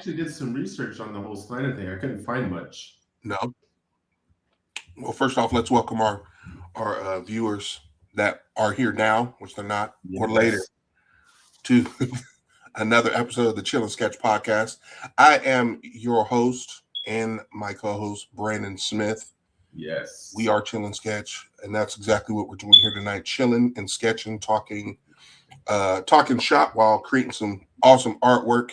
actually did some research on the whole Snyder thing. I couldn't find much. No. Well, first off, let's welcome our viewers that are here now, which they're not, or later, Yes. to another episode of the Chill and Sketch podcast. I am your host and my co-host Brandon Smith. Yes. We are Chill and Sketch, and that's exactly what we're doing here tonight: chilling and sketching, talking shop while creating some awesome artwork.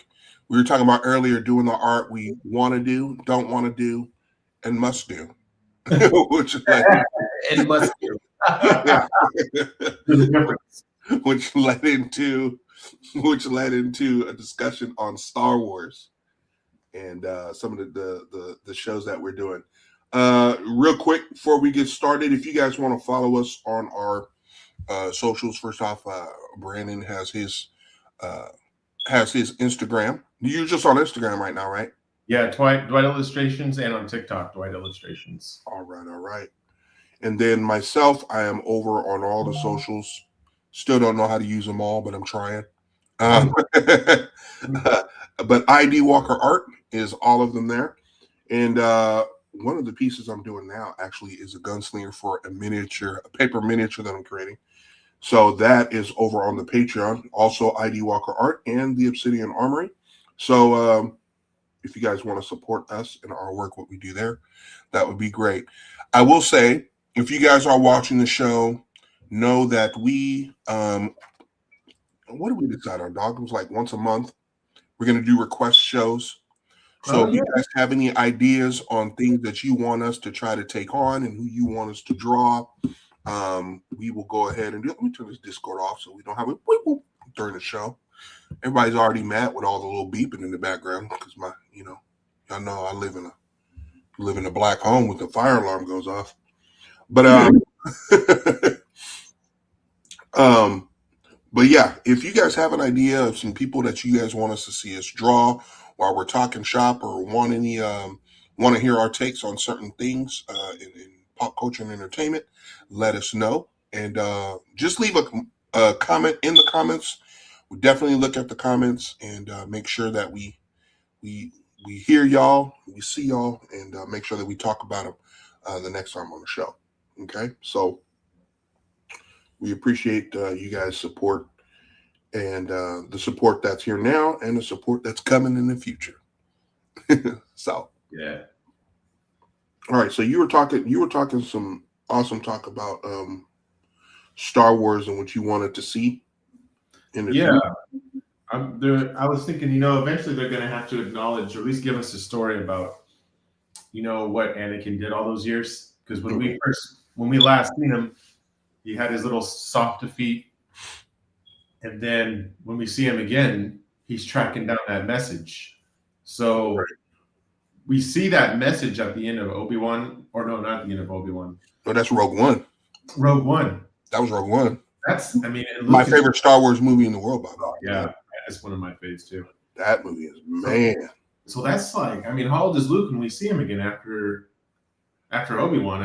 We were talking about earlier doing the art we want to do, don't want to do, and must do, which led And must do. which led into a discussion on Star Wars and some of the shows that we're doing. Real quick before we get started, if you guys want to follow us on our socials, first off, Brandon has his Instagram. You're just on Instagram right now, right? Yeah, Dwight Illustrations, and on TikTok, Dwight Illustrations. All right. And then myself, I am over on all the socials. Still don't know how to use them all, but I'm trying. But ID Walker Art is all of them there. And one of the pieces I'm doing now actually is a gunslinger for a paper miniature that I'm creating. So that is over on the Patreon. Also ID Walker Art and the Obsidian Armory. So if you guys want to support us and our work, what we do there, that would be great. I will say, if you guys are watching the show, know that we, what did we decide on, dog? It was like once a month. We're going to do request shows. So if you guys have any ideas on things that you want us to try to take on and who you want us to draw, we will go ahead and do it. Let me turn this Discord off so we don't have it during the show. Everybody's already mad with all the little beeping in the background because y'all know I live in a black home with the fire alarm goes off. But but yeah, if you guys have an idea of some people that you guys want us to see us draw while we're talking shop, or want to hear our takes on certain things in pop culture and entertainment, let us know. And just leave a comment in the comments. We definitely look at the comments and make sure that we hear y'all, we see y'all, and make sure that we talk about them the next time on the show. Okay, so we appreciate you guys' support, and the support that's here now and the support that's coming in the future. So yeah. All right, so you were talking some awesome talk about Star Wars and what you wanted to see in the future. I was thinking, eventually they're going to have to acknowledge, or at least give us a story about, what Anakin did all those years. Because when we last seen him, he had his little soft defeat, and then when we see him again, he's tracking down that message. So we see that message at the end of Obi-Wan, or no, not at the end of Obi-Wan. Oh, that's Rogue One. Rogue One. That was Rogue One. My favorite Star Wars movie in the world, by the way. Yeah, that's one of my faves too. That movie is, man. So that's like, how old is Luke when we see him again after Obi-Wan?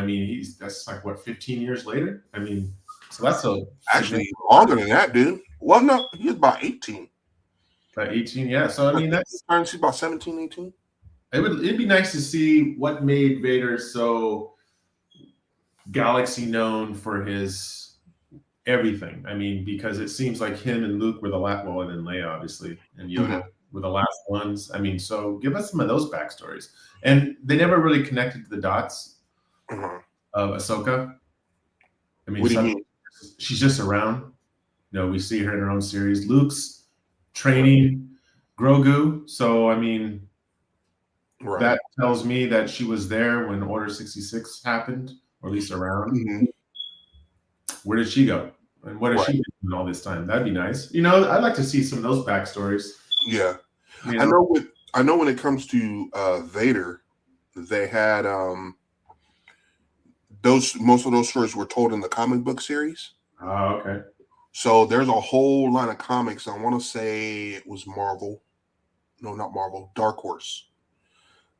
That's like what, 15 years later? So that's actually longer than that, dude. Well, no, he's about 18. About 18, yeah. So he's about 17, 18. It'd be nice to see what made Vader so galaxy known for his everything. Because it seems like him and Luke were the last, and then Leia, obviously, and Yoda were the last ones. So give us some of those backstories. And they never really connected the dots of Ahsoka. What do you mean? She's just around. We see her in her own series. Luke's training Grogu. So, that tells me that she was there when Order 66 happened, or at least around. Mm-hmm. Where did she go? And what has she been doing all this time? That'd be nice. I'd like to see some of those backstories. Yeah. I know when it comes to Vader, they had most of those stories were told in the comic book series. Oh, okay. So there's a whole line of comics. I want to say it was Marvel. No, not Marvel. Dark Horse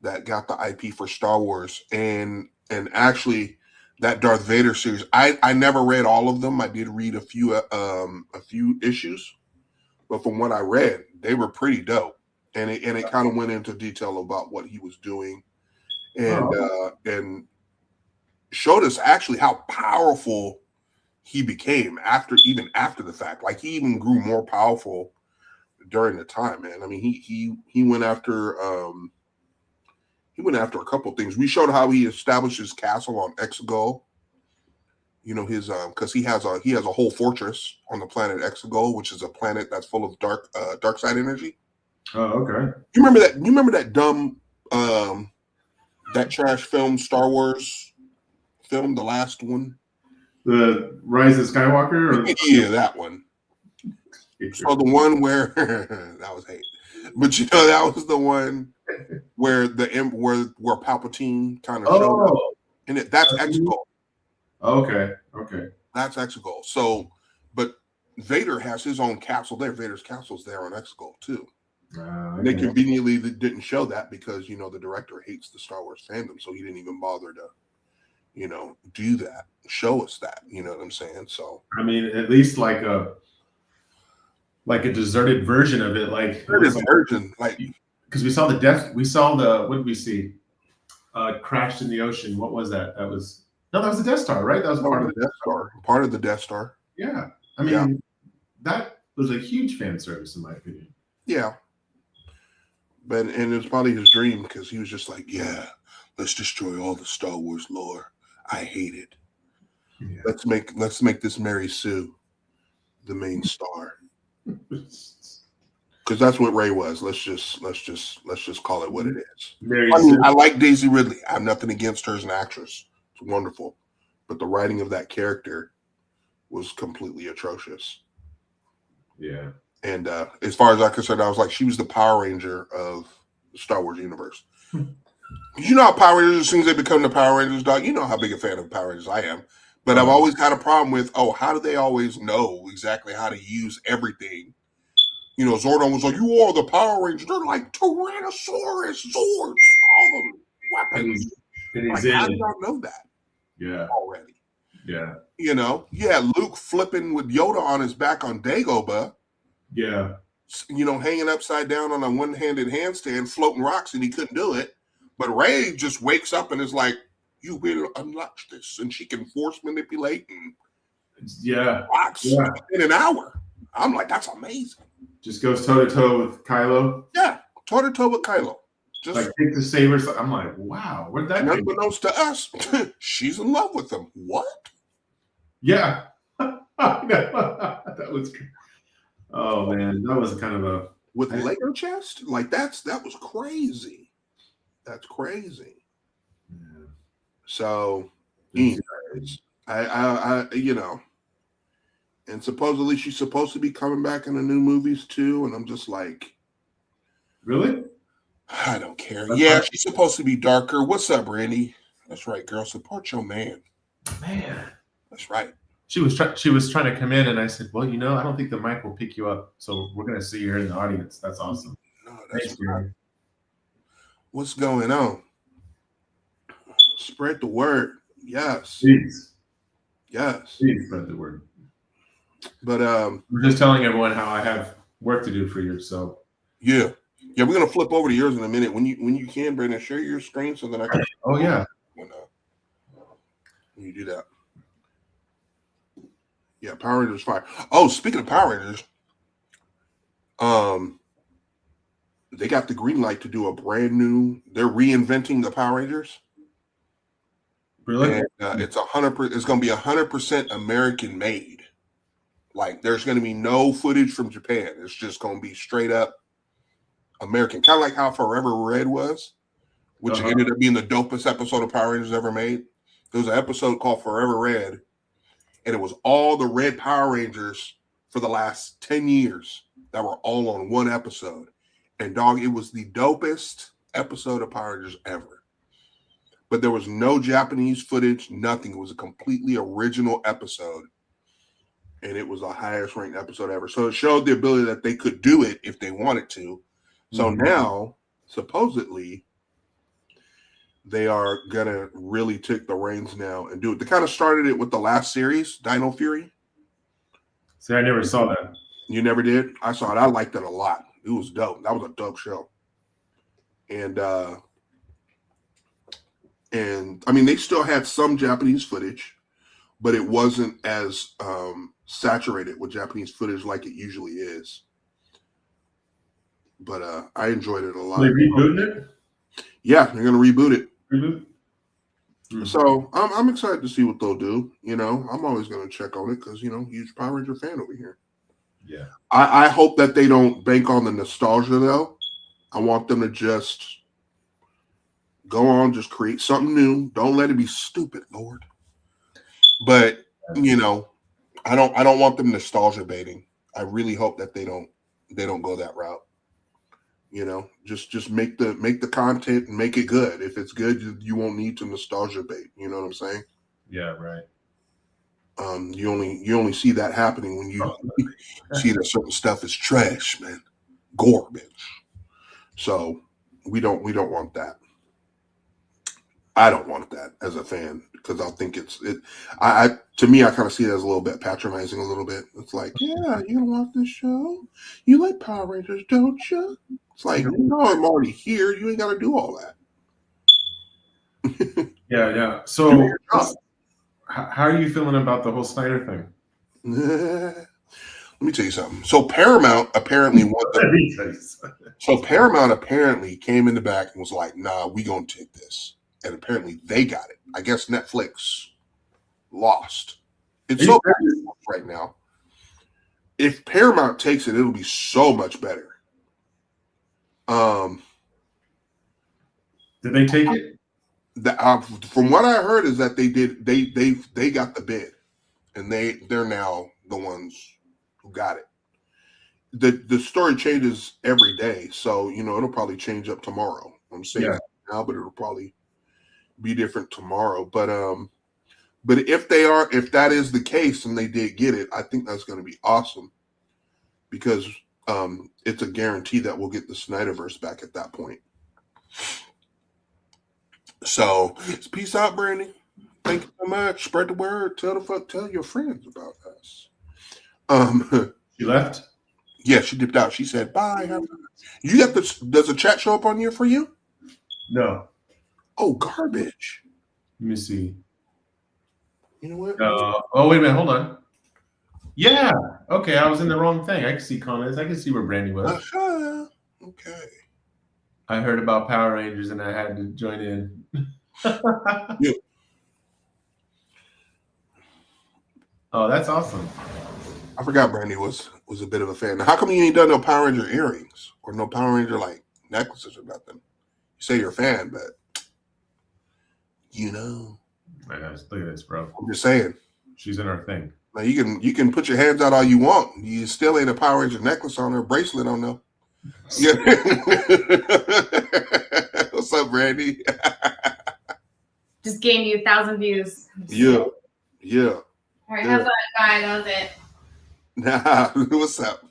that got the IP for Star Wars. And actually that Darth Vader series, I never read all of them. I did read a few issues, but from what I read, they were pretty dope. and it kind of went into detail about what he was doing, and showed us actually how powerful he became after the fact. Like he even grew more powerful during the time, man. I mean, he went after a couple of things. We showed how he established his castle on Exegol. You know, his because he has a whole fortress on the planet Exegol, which is a planet that's full of dark side energy. Oh, okay. You remember that dumb that trash film, Star Wars film, the last one? The Rise of Skywalker? Or? Yeah, that one. So the one where that was hate, but you know that was the one where where Palpatine kind of showed up, and that's Exegol. Okay. That's Exegol. So, but Vader has his own castle there. Vader's castle's there on Exegol too. They conveniently didn't show that because the director hates the Star Wars fandom, so he didn't even bother to, do that, show us that. You know what I'm saying? So I mean, at least like a deserted version of it, because we saw the what did we see? Crashed in the ocean. What was that? That was the Death Star, right? That was part of the Death Star. Part of the Death Star. Yeah, I mean that was a huge fan service in my opinion. Yeah. And it was probably his dream because he was just like, yeah, let's destroy all the Star Wars lore. I hate it. Yeah. Let's make this Mary Sue the main star. Because that's what Rey was. Let's just call it what it is. I like Daisy Ridley. I have nothing against her as an actress. It's wonderful. But the writing of that character was completely atrocious. Yeah. And as far as I'm concerned, I was like, she was the Power Ranger of the Star Wars universe. You know how Power Rangers, as soon as they become the Power Rangers, dog, you know how big a fan of Power Rangers I am. But I've always had a problem with, how do they always know exactly how to use everything? Zordon was like, you are the Power Rangers. They're like Tyrannosaurus, Zords, all them weapons. How do y'all know that? Yeah. Already. Yeah. Luke flipping with Yoda on his back on Dagobah. Yeah. Hanging upside down on a one-handed handstand, floating rocks, and he couldn't do it. But Rey just wakes up and is like, you will unlock this. And she can force manipulate and rocks in an hour. I'm like, that's amazing. Just goes toe-to-toe with Kylo. Yeah, toe-to-toe with Kylo. Just like take the sabers. I'm like, wow, where'd that come from? Unbeknownst to us, she's in love with him. What? Yeah. That was oh man, that was kind of a with Lego chest. Like that was crazy. That's crazy. Yeah. So, anyways, I and supposedly she's supposed to be coming back in the new movies too, and I'm just like, really? I don't care. That's she's supposed to be darker. What's up, Randy? That's right, girl. Support your man. Man, that's right. She was trying to come in, and I said, "Well, I don't think the mic will pick you up, so we're gonna see her in the audience." That's awesome. No, that's right. What's going on? Spread the word. Yes. Please. Yes. Please spread the word. But we're just telling everyone how I have work to do for you. So yeah, we're gonna flip over to yours in a minute. When you can, Brandon, share your screen so that I can. Oh yeah. When you do that. Yeah, Power Rangers 5. Oh, speaking of Power Rangers, they got the green light to do a brand new. They're reinventing the Power Rangers. Really? And, it's 100%. It's going to be 100% American made. Like, there's going to be no footage from Japan. It's just going to be straight up American, kind of like how Forever Red was, which ended up being the dopest episode of Power Rangers ever made. There was an episode called Forever Red. And it was all the Red Power Rangers for the last 10 years that were all on one episode. And dog, it was the dopest episode of Power Rangers ever. But there was no Japanese footage, nothing. It was a completely original episode. And it was the highest ranked episode ever. So it showed the ability that they could do it if they wanted to. So now, supposedly, they are going to really take the reins now and do it. They kind of started it with the last series, Dino Fury. See, I never saw that. You never did? I saw it. I liked it a lot. It was dope. That was a dope show. And I mean, they still had some Japanese footage, but it wasn't as saturated with Japanese footage like it usually is. But I enjoyed it a lot. They rebooting it? Yeah, they're gonna reboot it. Reboot? So I'm excited to see what they'll do. You know, I'm always gonna check on it because huge Power Ranger fan over here. Yeah. I hope that they don't bank on the nostalgia though. I want them to just go on, just create something new. Don't let it be stupid, Lord. But I don't want them nostalgia baiting. I really hope that they don't go that route. Just make the content and make it good. If it's good, you won't need to nostalgia bait. You know what I'm saying? Yeah, right. You only see that happening when you see that certain stuff is trash, man, garbage. So we don't want that. I don't want that as a fan because I think to me, I kind of see it as a little bit patronizing. A little bit. It's like, yeah, you don't watch this show? You like Power Rangers, don't you? It's like, no, I'm already here. You ain't got to do all that. Yeah. So, how are you feeling about the whole Snyder thing? Let me tell you something. So Paramount apparently came in the back and was like, "Nah, we gonna take this." And apparently they got it. I guess Netflix lost. It's so bad right now. If Paramount takes it, it'll be so much better. Did they take it? From what I heard is that they did. They got the bid, and they're now the ones who got it. The story changes every day, so it'll probably change up tomorrow. I'm saying that now, but it'll probably be different tomorrow. But if that is the case and they did get it, I think that's going to be awesome because it's a guarantee that we'll get the Snyderverse back at that point. So peace out, Brandy. Thank you so much. Spread the word. Tell your friends about us. She left? Yeah, she dipped out. She said bye. You got this? Does the chat show up on here for you? No. Oh, garbage. Let me see. You know what? Oh, wait a minute. Hold on. Yeah. Okay, I was in the wrong thing. I can see comments. I can see where Brandy was. Okay. I heard about Power Rangers and I had to join in. Yeah. Oh, that's awesome. I forgot Brandy was a bit of a fan. Now, how come you ain't done no Power Ranger earrings or no Power Ranger necklaces or nothing? You say you're a fan, but Look at this, bro. I'm just saying. She's in our thing. Now you can put your hands out all you want. You still ain't a Power Ranger necklace on or bracelet on though. Yeah. What's up, Brandy? Just gained you 1,000 views. Yeah. All right, how's that, guy? That was it. Nah, what's up?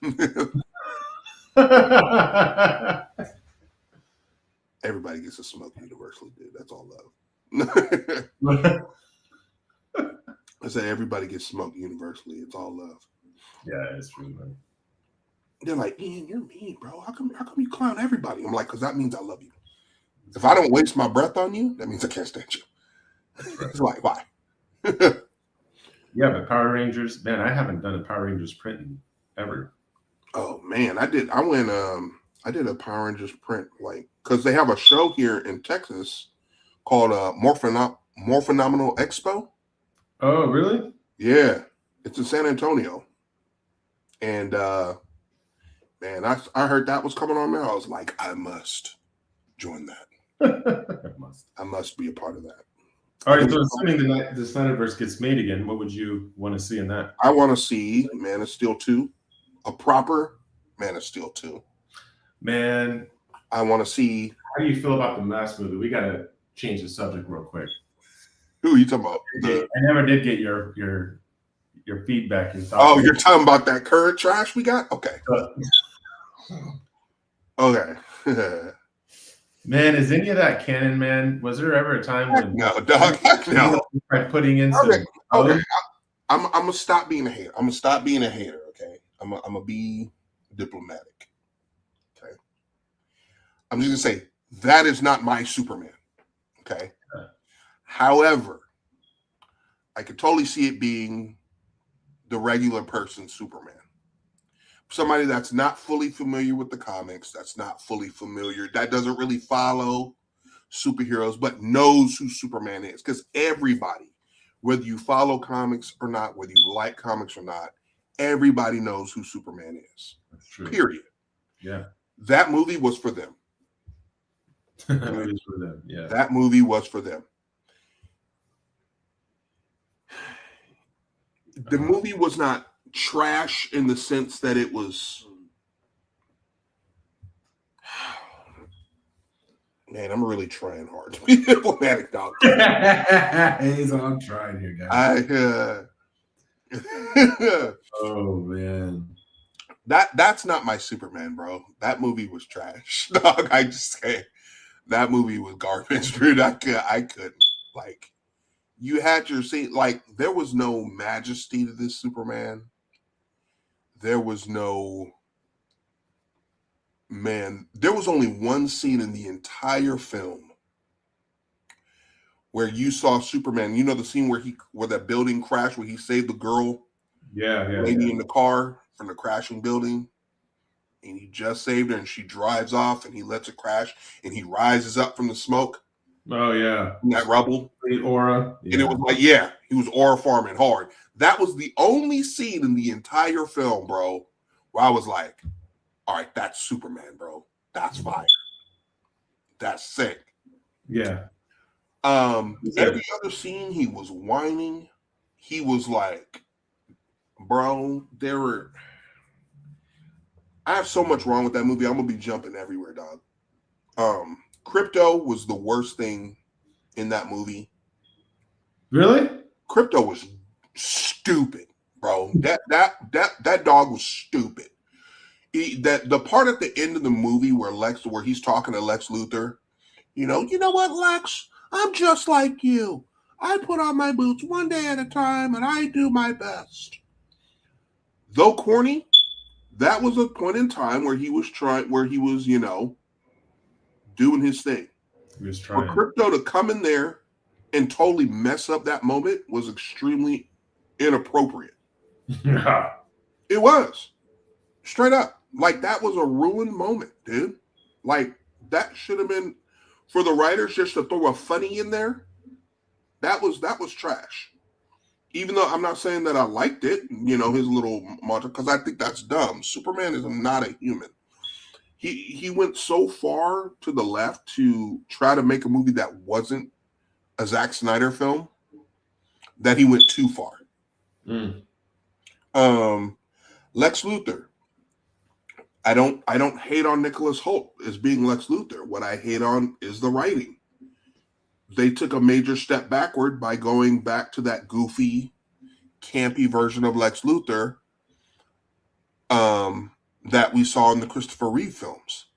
Everybody gets to smoke universally, dude. That's all love. I say everybody gets smoked universally. It's all love. Yeah, it's true, man. They're like, Ian, you're mean, bro. How come you clown everybody? I'm like, because that means I love you. If I don't waste my breath on you, that means I can't stand you. Right. It's like, why? Yeah, but Power Rangers, man, I haven't done a Power Rangers print in ever. Oh man, I did a Power Rangers print, because they have a show here in Texas called More Phenomenal Expo. Oh, really? Yeah. It's in San Antonio. And man, I heard that was coming on there. I was like, I must join that. I must be a part of that. All right, so assuming the Snyderverse gets made again, what would you want to see in that? I want to see Man of Steel 2, a proper Man of Steel 2. Man, I want to see. How do you feel about the Mask movie? We got to change the subject real quick. Who are you talking about? I never did get your feedback and thoughts. Oh, you're talking about that current trash we got? Okay. Okay. Man, is any of that canon, man? Was there ever a time when no, dog? No. By putting in some okay. I'm gonna stop being a hater. Okay. I'm gonna be diplomatic. I'm just gonna say that is not my Superman. Okay. However, I could totally see it being the regular person Superman. Somebody that's not fully familiar with the comics, that's not fully familiar, that doesn't really follow superheroes, but knows who Superman is. Because everybody, whether you follow comics or not, whether you like comics or not, everybody knows who Superman is. That's true. Period. Yeah. That movie was for them. It is for them. Yeah. That movie was for them. The movie was not trash in the sense that it was. Man, I'm really trying hard to be diplomatic, dog. He's on trying here, guys. Oh man, that's not my Superman, bro. That movie was trash, dog. I just say that movie was garbage, dude. I couldn't like. You had your scene, like there was no majesty to this Superman. There was no. Man, there was only one scene in the entire film where you saw Superman. You know the scene where that building crashed, where he saved the girl, lady in the car from the crashing building, and he just saved her, and she drives off, and he lets it crash, and he rises up from the smoke. Oh yeah, from that rubble, the aura, and it was like, yeah, he was aura farming hard. That was the only scene in the entire film, bro, where I was like, all right, that's Superman, bro. That's fire. That's sick. Yeah. Every other scene, he was whining. He was like, bro, I have so much wrong with that movie. I'm gonna be jumping everywhere, dog. Crypto was the worst thing in that movie. Really? Crypto was stupid, bro. That dog was stupid. The part at the end of the movie where he's talking to Lex Luthor, you know what, Lex? I'm just like you. I put on my boots one day at a time, and I do my best. Though corny, that was a point in time where he was doing his thing. He was trying. For Crypto to come in there and totally mess up that moment was extremely inappropriate. Yeah. It was. Straight up. Like, that was a ruined moment, dude. Like, that should have been, for the writers just to throw a funny in there, that was trash. Even though I'm not saying that I liked it, his little mantra, because I think that's dumb. Superman is not a human. He went so far to the left to try to make a movie that wasn't a Zack Snyder film that he went too far. Lex Luthor. I don't hate on Nicholas Hoult as being Lex Luthor. What I hate on is the writing. They took a major step backward by going back to that goofy, campy version of Lex Luthor that we saw in the Christopher Reeve films.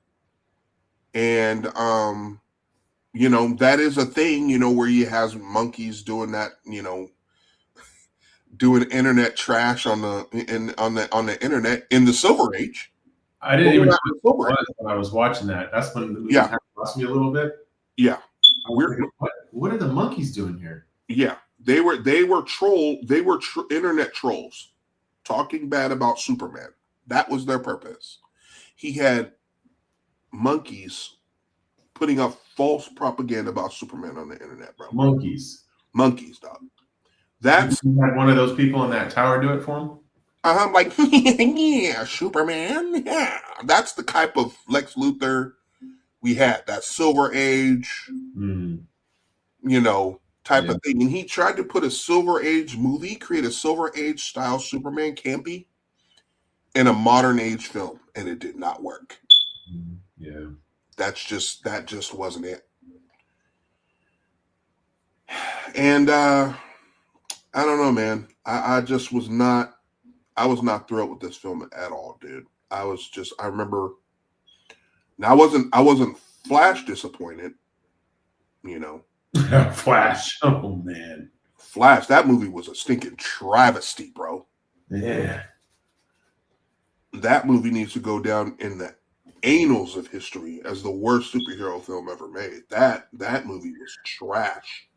And, that is a thing, where he has monkeys doing that, doing internet trash on the internet in the Silver Age. I didn't even know what it was when I was watching that. That's when the movie kind of lost me a little bit. Yeah. What are the monkeys doing here? Yeah. They were internet trolls talking bad about Superman. That was their purpose. He had monkeys putting up false propaganda about Superman on the internet, bro. Monkeys, dog. That's you had one of those people in that tower do it for him. I'm like, yeah, Superman. Yeah, that's the type of Lex Luthor we had. That Silver Age, type of thing. And he tried to put a Silver Age movie, create a Silver Age style Superman campy in a modern age film, and it did not work. Yeah, that just wasn't it. And I don't know, man. I just was not. I was not thrilled with this film at all, dude. I remember. Now I wasn't Flash disappointed. Flash. Oh man, Flash. That movie was a stinking travesty, bro. Yeah. That movie needs to go down in the annals of history as the worst superhero film ever made. That movie was trash.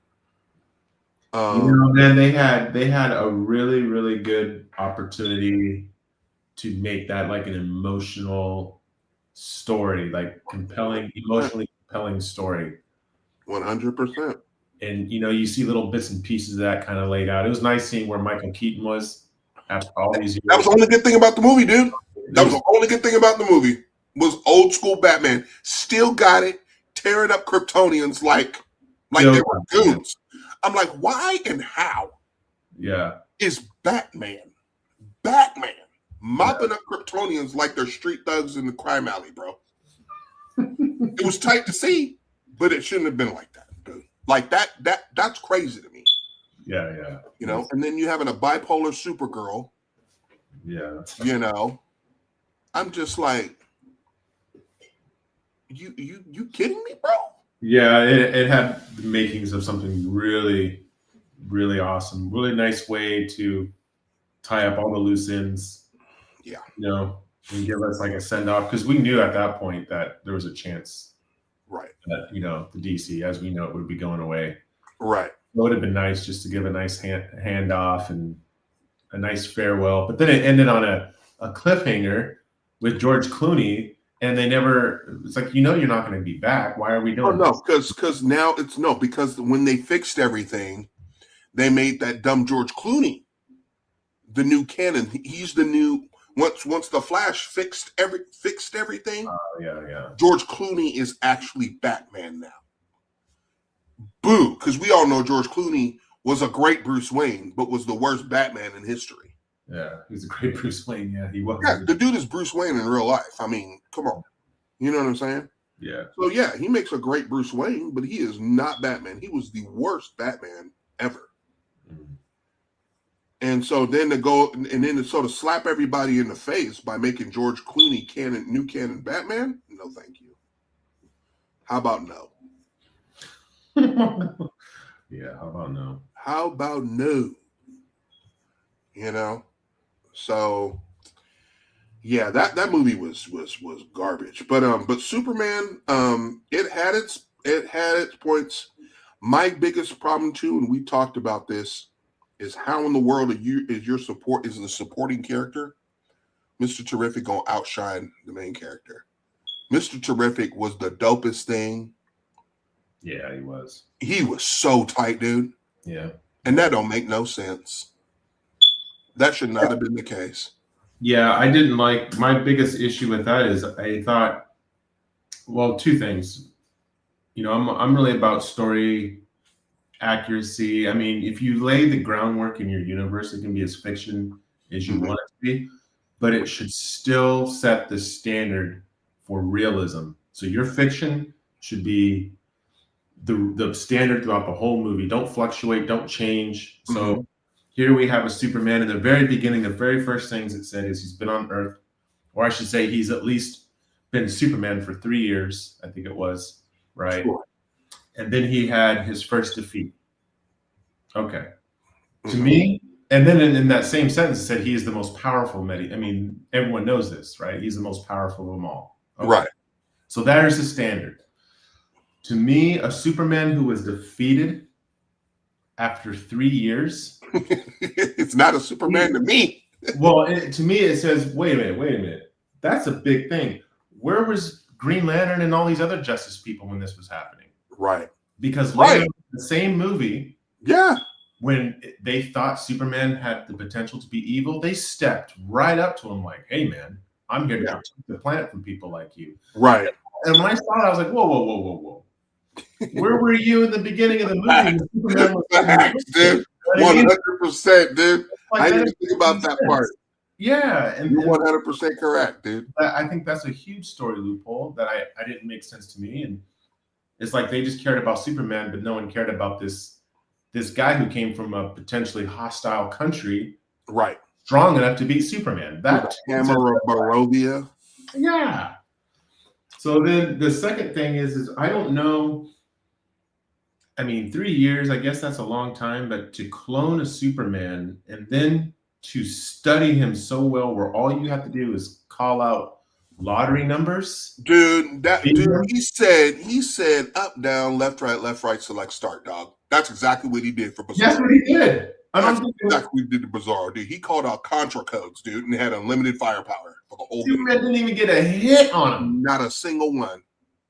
Man, they had a really, really good opportunity to make that like an emotional story, like compelling, emotionally compelling story. 100%. And you see little bits and pieces of that kind of laid out. It was nice seeing where Michael Keaton was after all these years. That was the only good thing about the movie, dude. That was the only good thing about the movie was old school Batman. Still got it, tearing up Kryptonians like they were goons. I'm like, why and how? Yeah. Is Batman mopping up Kryptonians like they're street thugs in the crime alley, bro? It was tight to see, but it shouldn't have been like that, dude. Like that's crazy to me. Yeah. And then you having a bipolar Supergirl. Yeah. I'm just like, you kidding me, bro? Yeah, it had the makings of something really, really awesome. Really nice way to tie up all the loose ends. Yeah. And give us like a send off because we knew at that point that there was a chance, right, that the DC as we know it would be going away. Right. It would have been nice just to give a nice hand off and a nice farewell. But then it ended on a cliffhanger with George Clooney. And they never, it's like, you're not going to be back. Why are we doing this? Because now because when they fixed everything, they made that dumb George Clooney the new canon. He's the new, once the Flash fixed everything. Yeah. George Clooney is actually Batman now. Boo, because we all know George Clooney was a great Bruce Wayne, but was the worst Batman in history. Yeah, he's a great Bruce Wayne. Yeah, he was. Yeah, the dude is Bruce Wayne in real life. I mean, come on. You know what I'm saying? Yeah. So, yeah, he makes a great Bruce Wayne, but he is not Batman. He was the worst Batman ever. Mm-hmm. And so then to slap everybody in the face by making George Clooney new canon Batman? No, thank you. How about no? Yeah, how about no? How about no? So yeah, that movie was garbage. But Superman, it had its points. My biggest problem too, and we talked about this, is how in the world is the supporting character, Mr. Terrific, gonna outshine the main character? Mr. Terrific was the dopest thing. Yeah, he was. He was so tight, dude. Yeah. And that don't make no sense. That should not have been the case. Yeah, I didn't like, my biggest issue with that is I thought, well, two things. I'm really about story accuracy. I mean, if you lay the groundwork in your universe, it can be as fiction as you want it to be, but it should still set the standard for realism. So your fiction should be the standard throughout the whole movie. Don't fluctuate, don't change. So here we have a Superman in the very beginning, the very first things it said is he's been on Earth, or I should say he's at least been Superman for 3 years, I think it was, right? Sure. And then he had his first defeat. Okay. To me, and then in that same sentence, it said he is the most powerful I mean, everyone knows this, right? He's the most powerful of them all. Okay. Right. So that is the standard. To me, a Superman who was defeated after 3 years. It's not a Superman to me. Well, to me, it says, wait a minute. That's a big thing. Where was Green Lantern and all these other Justice people when this was happening? Right. Because later, the same movie, when they thought Superman had the potential to be evil, they stepped right up to him like, hey, man, I'm here to protect the planet from people like you. Right. And when I saw it, I was like, whoa. Where were you in the beginning of the movie? Superman was Facts, dude. 100%, dude. Like, I didn't think about that part. Yeah. And you're 100% correct, dude. I think that's a huge story loophole that I didn't make sense to me. And it's like they just cared about Superman, but no one cared about this guy who came from a potentially hostile country. Right. Strong enough to beat Superman. That Hammer of Barovia. Yeah. So then the second thing is I don't know. I mean, 3 years, I guess that's a long time, but to clone a Superman and then to study him so well where all you have to do is call out lottery numbers. Dude, Beat them? he said up, down, left, right, select, start, dog. That's exactly what he did for Bizarro. That's what he did. I That's don't think exactly what he did to Bizarro, dude. He called out Contra codes, dude, and had unlimited firepower for the whole Superman game. didn't even get a hit on him. Not a single one.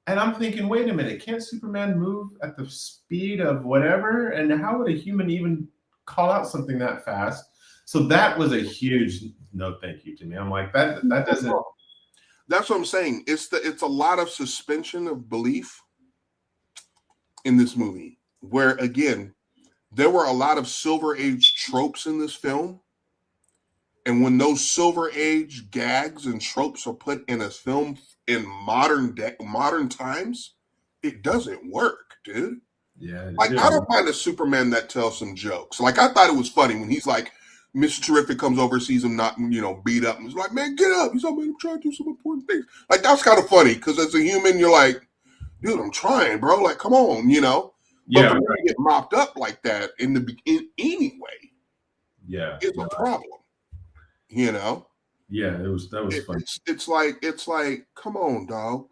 And I'm thinking, wait a minute, can't Superman move at the speed of whatever? And how would a human even call out something that fast? So that was a huge no thank you to me. I'm like, that doesn't. That's what I'm saying. It's a lot of suspension of belief in this movie, where again, there were a lot of Silver Age tropes in this film. And when those Silver Age gags and tropes are put in a film in modern times, it doesn't work, dude. Yeah. Like, I don't find a Superman that tells some jokes. Like, I thought it was funny when he's like, Mr. Terrific comes over, sees him not, beat up, and he's like, man, get up. He's like, man, I'm trying to do some important things. Like, that's kind of funny, because as a human, you're like, dude, I'm trying, bro. Like, come on, But Yeah. when you get mopped up like that in the beginning anyway, Yeah. it's a problem, Yeah, that was funny. It's like, come on, dog.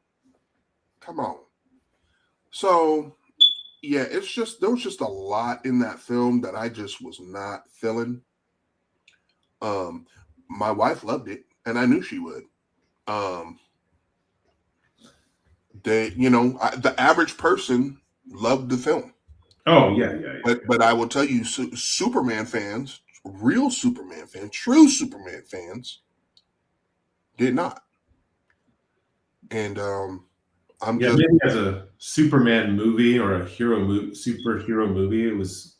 Come on. So, yeah, there was just a lot in that film that I just was not feeling. My wife loved it, and I knew she would. The average person loved the film. Oh, yeah. But I will tell you, Superman fans, real Superman fans, true Superman fans, did not. And maybe as a Superman movie or a superhero movie, it was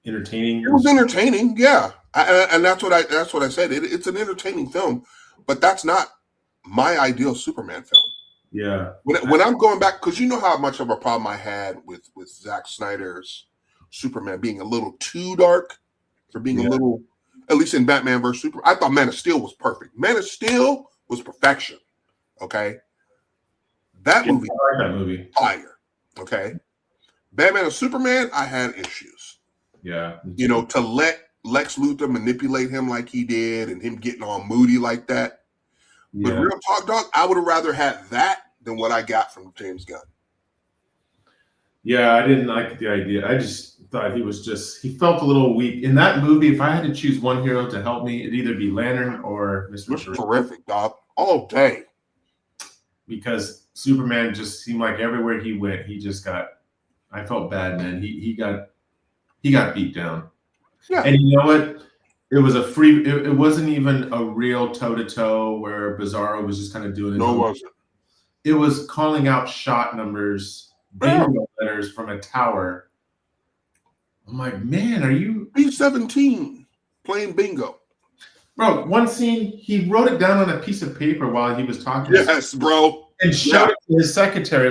entertaining. It was entertaining, yeah. And that's what I said. It's an entertaining film, but that's not my ideal Superman film. Yeah. When I'm going back, because you know how much of a problem I had with Zack Snyder's Superman being a little too dark, for being a little, at least in Batman vs Superman. I thought Man of Steel was perfect. Man of Steel was perfection. Okay, that movie, I like that movie. Fire. Okay, Batman and Superman, I had issues. Yeah, to let Lex Luthor manipulate him like he did, and him getting all moody like that. But real talk, dog, I would have rather had that than what I got from James Gunn. Yeah, I didn't like the idea. I just thought he felt a little weak. In that movie, if I had to choose one hero to help me, it'd either be Lantern or Mr. Terrific, dog. All day. Because Superman just seemed like everywhere he went, I felt bad, man. He got beat down. Yeah. And you know what? It was it wasn't even a real toe-to-toe where Bizarro was just kind of doing it. No, it wasn't. It was calling out shot numbers, bingo letters from a tower. I'm like, man, are you B-17 playing bingo? Bro, one scene, he wrote it down on a piece of paper while he was talking. Yes, bro. And showed it to his secretary,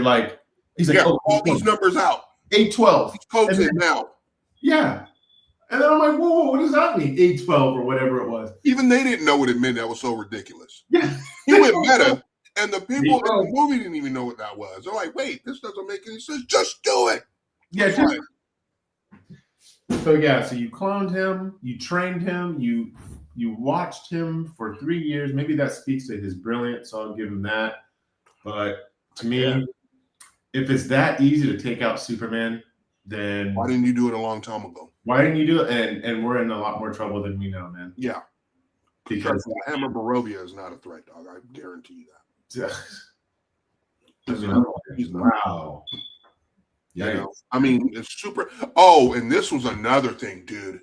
he's like, all these numbers out. 812. Codes in now. Yeah. And then I'm like, whoa, what does that mean? 812 or whatever it was. Even they didn't know what it meant. That was so ridiculous. Yeah. He went meta, and the people in the movie didn't even know what that was. They're like, wait, this doesn't make any sense. Just do it. Yeah, So you cloned him, you trained him, you watched him for 3 years. Maybe that speaks to his brilliance, so I'll give him that. But to me, if it's that easy to take out Superman, then why didn't you do it a long time ago? Why didn't you do it? And we're in a lot more trouble than we know, man. Yeah. Because Hammer Barovia is not a threat, dog. I guarantee you that. Wow. Yeah. I mean, it's super. Oh, and this was another thing, dude.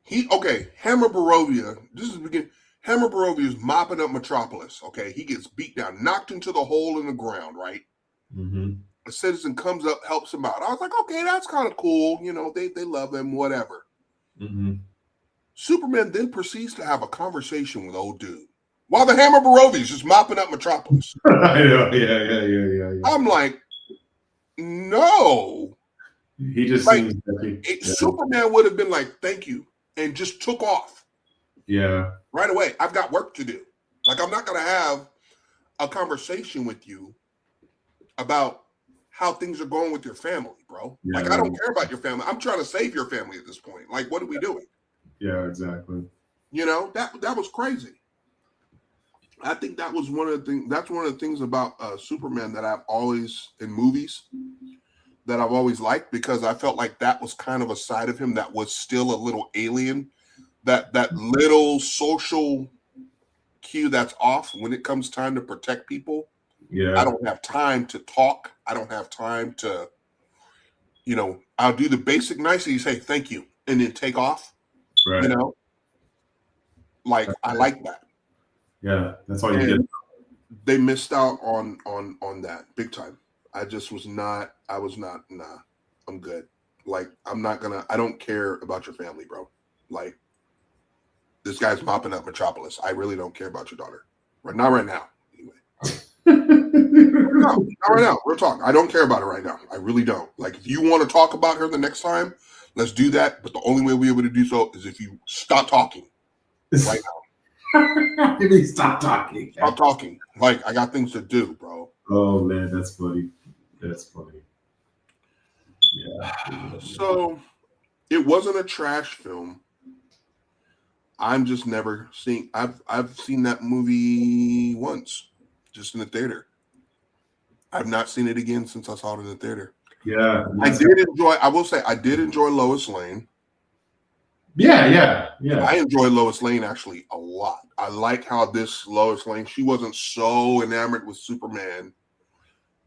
Hammer Barovia, this is the beginning. Hammer Barovia is mopping up Metropolis, okay? He gets beat down, knocked into the hole in the ground, right? Mm-hmm. A citizen comes up, helps him out. I was like, okay, that's kind of cool. They love him, whatever. Mm-hmm. Superman then proceeds to have a conversation with old dude while the Hammer Barovia is just mopping up Metropolis. I know, yeah. I'm like, no. He just seems Superman would have been like, thank you, and just took off. Yeah. Right away. I've got work to do. Like, I'm not going to have a conversation with you about how things are going with your family, bro. Yeah, I don't care about your family. I'm trying to save your family at this point. Like, what are we doing? Yeah, exactly. That was crazy. I think that was one of the things. That's one of the things about Superman that I've always in movies that I've always liked, because I felt like that was kind of a side of him that was still a little alien. That little social cue that's off when it comes time to protect people. I Yeah. don't have time to talk. I don't have time to, I'll do the basic niceties, say thank you, and then take off. Right. You know, like I like that. Yeah. That's all you And get. they missed out on that big time. I was not, nah, I'm good. Like, I don't care about your family, bro. Like, this guy's mopping up Metropolis. I really don't care about your daughter. Not right now. Anyway. No, not right now. We're talking. I don't care about her right now. I really don't. Like, if you want to talk about her the next time, let's do that. But the only way we're able to do so is if you stop talking right now. Maybe stop talking. Stop talking. Like, I got things to do, bro. Oh man, that's funny. That's funny. Yeah. So it wasn't a trash film. I'm just never seeing. I've seen that movie once, just in the theater. I've not seen it again since I saw it in the theater. Yeah. I did enjoy. I will say I did enjoy Lois Lane. Yeah. I enjoy Lois Lane actually a lot. I like how this Lois Lane, she wasn't so enamored with Superman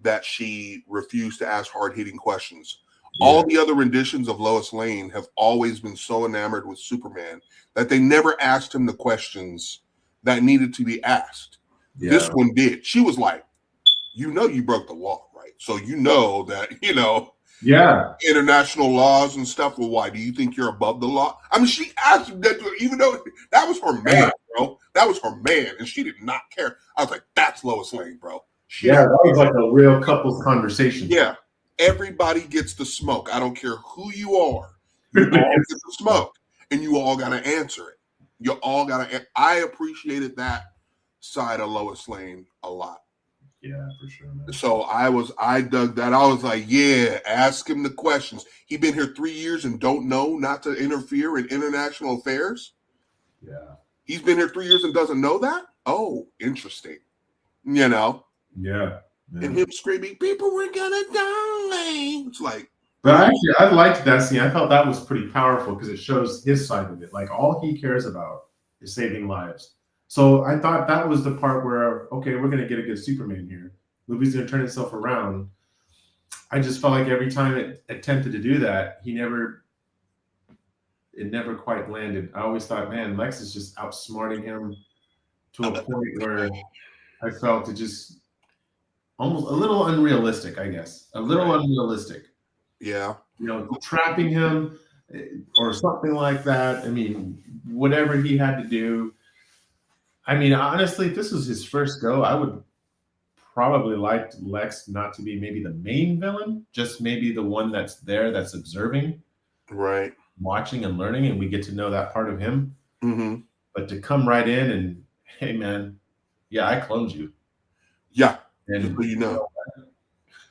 that she refused to ask hard-hitting questions. Yeah. All the other renditions of Lois Lane have always been so enamored with Superman that they never asked him the questions that needed to be asked. Yeah. This one did. She was like, you broke the law, right? So that, yeah, international laws and stuff. Well, why do you think you're above the law? I mean, she asked him that, even though that was her man, bro. That was her man, and she did not care. I was like, that's Lois Lane, bro. That was like a real couples conversation. Yeah, everybody gets the smoke. I don't care who you are. You all get the smoke, and you all got to answer it. You all got to. I appreciated that side of Lois Lane a lot. Yeah, for sure, man. So I dug that. I was like, yeah, ask him the questions. He been here 3 years and don't know not to interfere in international affairs? Yeah. He's been here 3 years and doesn't know that? Oh, interesting. Yeah. And him screaming, people were gonna die. It's like. But actually, I liked that scene. I felt that was pretty powerful because it shows his side of it. Like, all he cares about is saving lives. So I thought that was the part where, okay, we're going to get a good Superman here. Movie's going to turn itself around. I just felt like every time it attempted to do that, it never quite landed. I always thought, man, Lex is just outsmarting him to a point where I felt it just almost a little unrealistic, I guess. A little unrealistic. Yeah. Trapping him or something like that. I mean, whatever he had to do. I mean, honestly, if this was his first go, I would probably like Lex not to be maybe the main villain, just maybe the one that's there, that's observing, right, watching and learning, and we get to know that part of him. Mm-hmm. But to come right in and, hey, man, yeah, I cloned you. Yeah, and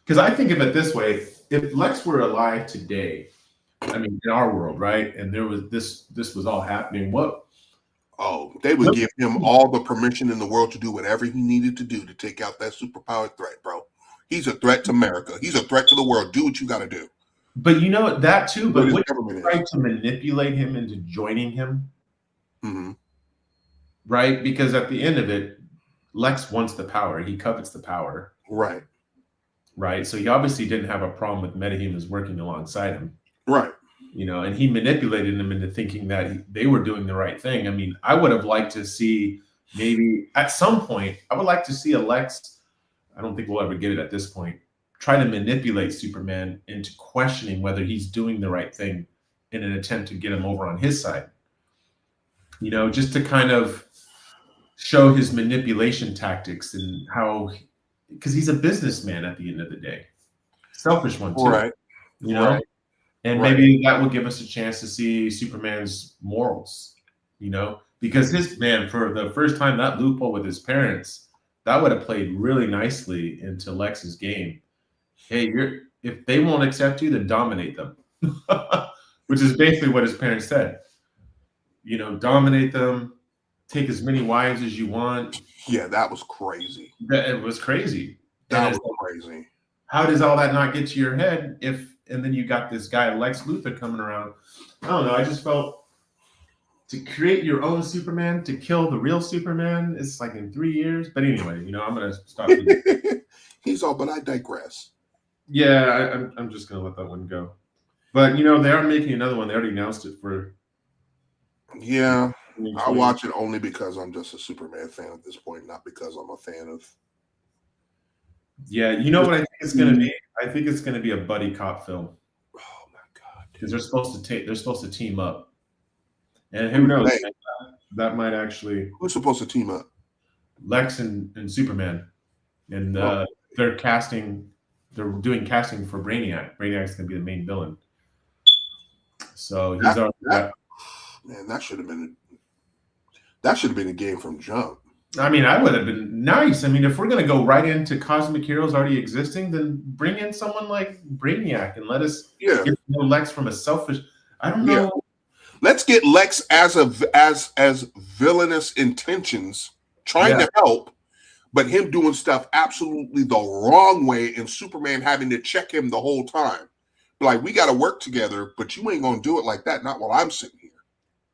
because I think of it this way: if Lex were alive today, I mean, in our world, right, and there was this was all happening, what? Oh, they would give him all the permission in the world to do whatever he needed to do to take out that superpowered threat, bro. He's a threat to America. He's a threat to the world. Do what you got to do. But that too. But would you try to manipulate him into joining him? Mm-hmm. Right? Because at the end of it, Lex wants the power. He covets the power. Right. Right. So he obviously didn't have a problem with metahumans working alongside him. Right. And he manipulated them into thinking that they were doing the right thing. I mean, I would have liked to see maybe at some point, I would like to see a Lex, I don't think we'll ever get it at this point, try to manipulate Superman into questioning whether he's doing the right thing in an attempt to get him over on his side. Just to kind of show his manipulation tactics and how, because he's a businessman at the end of the day. Selfish one too. Right. Right. And maybe that will give us a chance to see Superman's morals, because for the first time, that loophole with his parents, that would have played really nicely into Lex's game. Hey, if they won't accept you, then dominate them, which is basically what his parents said. Dominate them, take as many wives as you want. Yeah, that was crazy. It was crazy. That was crazy. How does all that not get to your head and then you got this guy Lex Luthor coming around? I don't know. I just felt to create your own Superman, to kill the real Superman, it's like in 3 years. But anyway, I'm gonna stop. He's all, but I digress. Yeah, I'm just gonna let that one go. But they are making another one. They already announced it for. Yeah, I watch it only because I'm just a Superman fan at this point, not because I'm a fan of. Yeah, you know what I think it's gonna be? I think it's gonna be a buddy cop film. Oh my god! Because they're supposed to team up, and who knows? That might actually. Who's supposed to team up? Lex and Superman, and they're casting. They're doing casting for Brainiac. Brainiac's gonna be the main villain. So he's already got. Man, that should have been a game from jump. I mean, I would have been nice. I mean, if we're gonna go right into cosmic heroes already existing, then bring in someone like Brainiac and let us get to know Lex from a selfish. I don't know. Yeah. Let's get Lex as villainous intentions, trying to help, but him doing stuff absolutely the wrong way, and Superman having to check him the whole time. Like, we got to work together, but you ain't gonna do it like that. Not while I'm sitting here.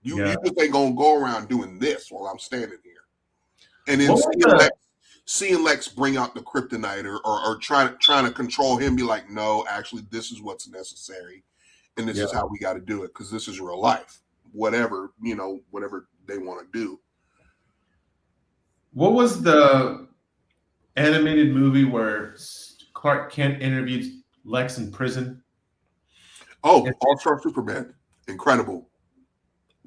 You just ain't gonna go around doing this while I'm standing here. And then seeing Lex bring out the kryptonite or trying to control him, be like, no, actually, this is what's necessary, and this is how we got to do it because this is real life. Whatever they want to do. What was the animated movie where Clark Kent interviewed Lex in prison? Oh, All-Star Superman. Incredible.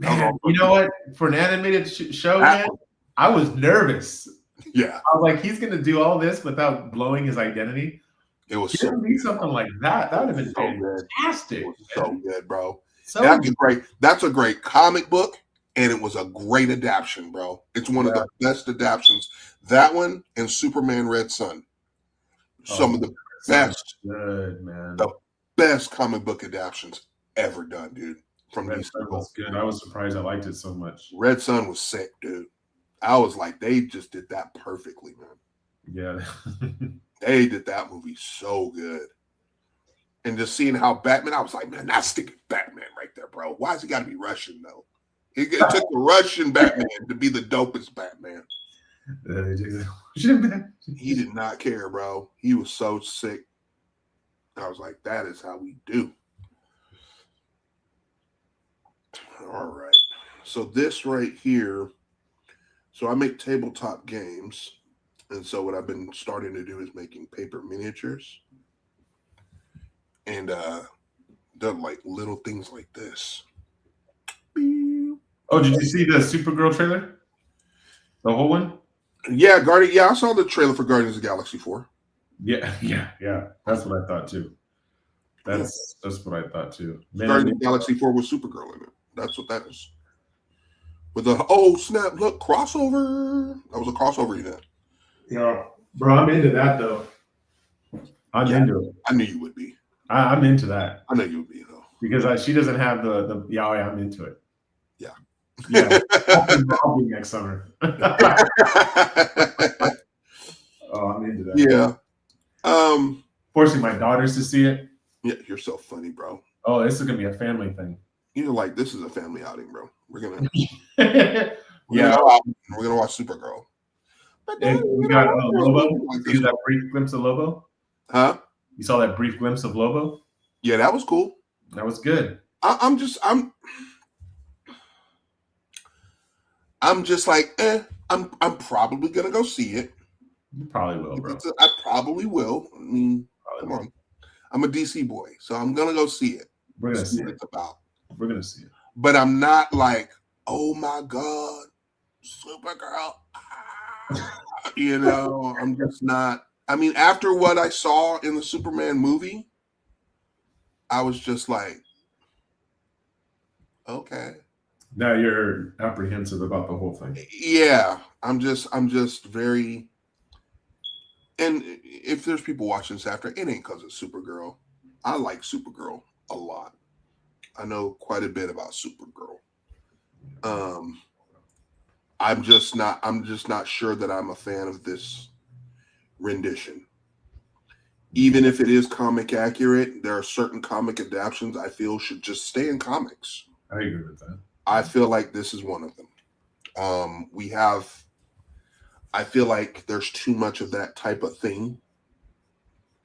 Man, you know what? For an animated show, man, I was nervous. Yeah. I was like, he's going to do all this without blowing his identity. It was something like that. That would have been fantastic. It was so good, bro. So That's a great comic book, and it was a great adaptation, bro. It's one of the best adaptations. That one and Superman Red Sun. Some of the best. Good, man. The best comic book adaptations ever done, dude. From Red Sun was good. I was surprised I liked it so much. Red Sun was sick, dude. I was like, they just did that perfectly, man. Yeah. They did that movie so good. And just seeing how Batman, I was like, man, that's sticking Batman right there, bro. Why has he got to be Russian, though? It took the Russian Batman to be the dopest Batman. He did not care, bro. He was so sick. I was like, that is how we do. All right. So this right here, so I make tabletop games. And so what I've been starting to do is making paper miniatures. And they're like little things like this. Oh, did you see the Supergirl trailer? The whole one? Yeah, I saw the trailer for Guardians of the Galaxy 4. Yeah. That's what I thought too. That's what I thought too. Guardians of the Galaxy 4 with Supergirl in it. That's what that is. With the snap, look, crossover. That was a crossover event. Yeah, bro, I'm into that though. I'm into it. I knew you would be. I'm into that. I know you would be though. Because she doesn't have the I'm into it. Yeah. Yeah. I'll be next summer. Oh, I'm into that. Yeah. Forcing my daughters to see it. Yeah, you're so funny, bro. Oh, this is gonna be a family thing. You're like, this is a family outing, bro. We're gonna we're gonna watch Supergirl. And we got Lobo. You see that brief glimpse of Lobo? Huh? You saw that brief glimpse of Lobo? Yeah, that was cool. That was good. I'm just like, I'm probably gonna go see it. You probably will, bro. I probably will. I mean, come on. I'm a DC boy, so I'm gonna go see it. We're gonna see what it's about. We're gonna see it. But I'm not like, oh my God, Supergirl. I'm just not. I mean, after what I saw in the Superman movie, I was just like, okay. Now you're apprehensive about the whole thing. Yeah, I'm just very. And if there's people watching this after, it ain't because of Supergirl. I like Supergirl a lot. I know quite a bit about Supergirl. I'm just not sure that I'm a fan of this rendition. Even if it is comic accurate, there are certain comic adaptations I feel should just stay in comics. I agree with that. I feel like this is one of them. I feel like there's too much of that type of thing.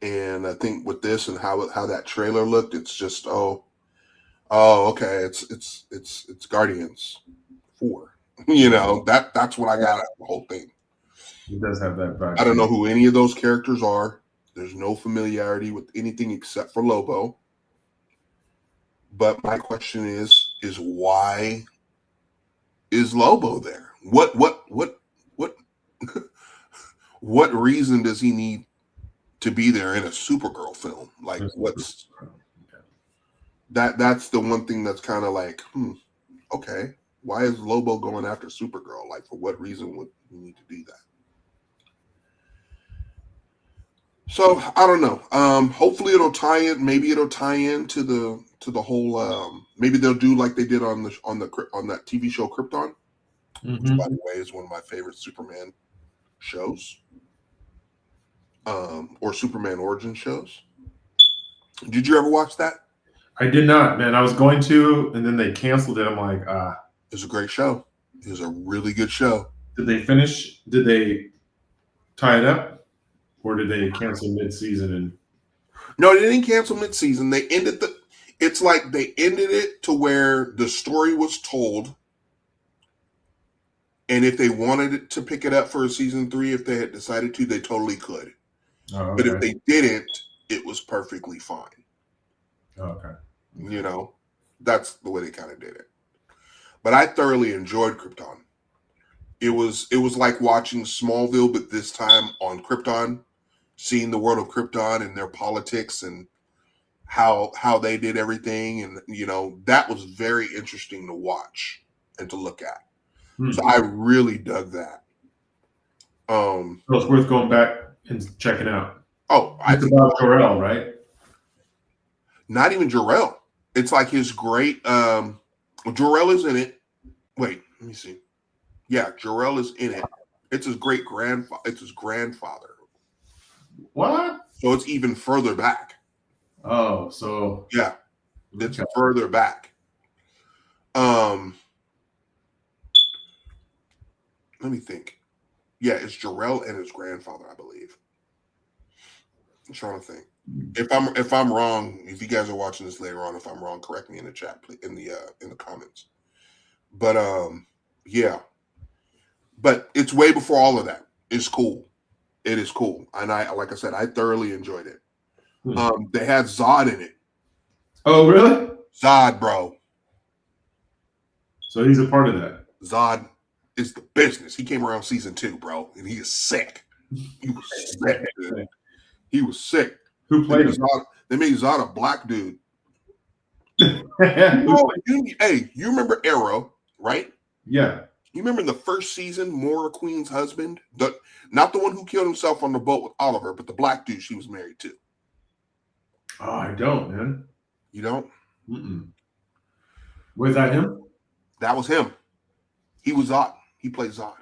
And I think with this and how that trailer looked, it's just okay, it's Guardians 4. You know, that's what I got out of the whole thing. It does have that vibe. I don't know who any of those characters are. There's no familiarity with anything except for Lobo. But my question is why is Lobo there? What what reason does he need to be there in a Supergirl film? Like, what's that's the one thing that's kind of like, okay, why is Lobo going after Supergirl? Like, for what reason would he need to do that? So I don't know. Hopefully it'll tie in. Maybe it'll tie into the whole. Maybe they'll do like they did on that TV show Krypton, which by the way is one of my favorite Superman shows, or Superman origin shows. Did you ever watch that? I did not, man. I was going to, and then they canceled it. I'm like, It's a great show. It was a really good show. Did they finish? Did they tie it up, or did they cancel mid-season? And no, they didn't cancel mid-season. They ended It's like they ended it to where the story was told, and if they wanted it to pick it up for a season 3, if they had decided to, they totally could. Oh, okay. But if they didn't, it was perfectly fine. Oh, okay. You know, that's the way they kind of did it. But I thoroughly enjoyed Krypton. It was like watching Smallville, but this time on Krypton, seeing the world of Krypton and their politics and how they did everything, and you know, that was very interesting to watch and to look at. So I really dug that. So it's worth going back and checking out. Oh, it's about Jor-El, right? Not even Jor-El. It's like his great. Jor-El is in it. Wait, let me see. Yeah, Jor-El is in it. It's his great grandfather. It's his grandfather. What? So it's even further back. Oh, so yeah, it's further back. Let me think. Yeah, it's Jor-El and his grandfather, I believe. I'm trying to think. If I'm wrong, if you guys are watching this later on, if I'm wrong, correct me in the chat, please, in the comments. But yeah. But it's way before all of that. It's cool. It is cool. And like I said, I thoroughly enjoyed it. They had Zod in it. Oh, really? Zod, bro. So he's a part of that. Zod is the business. He came around season 2, bro, and he is sick. He was sick, dude. He was sick. Who played him? They made Zod a black dude. You remember Arrow, right? Yeah. You remember in the first season, Moira Queen's husband? Not the one who killed himself on the boat with Oliver, but the black dude she was married to. Oh, I don't, man. You don't? Was that him? That was him. He was Zod. He played Zod.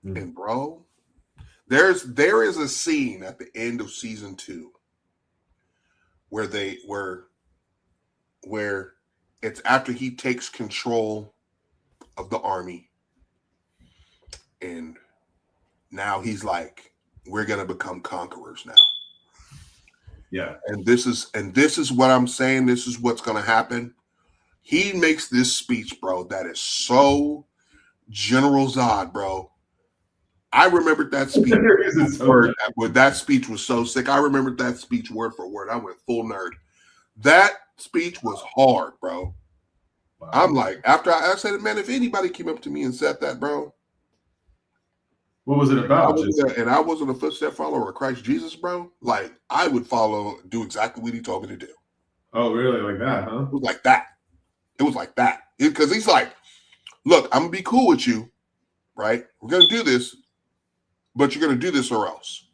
And bro, there is a scene at the end of season 2 where it's after he takes control of the army, and now he's like, we're gonna become conquerors now. Yeah. And this is what I'm saying. This is what's gonna happen. He makes this speech, bro, that is so General Zod, bro. I remembered that speech. That speech was so sick. I remembered that speech word for word. I went full nerd. That speech was hard, bro. Wow. I'm like, after I said, man, if anybody came up to me and said that, bro. What was it about? And I wasn't a footstep follower of Christ Jesus, bro. Like, I would do exactly what he told me to do. Oh, really? Like that, huh? It was like that. It was like that. Because he's like, look, I'm going to be cool with you, right? We're going to do this, but you're going to do this or else.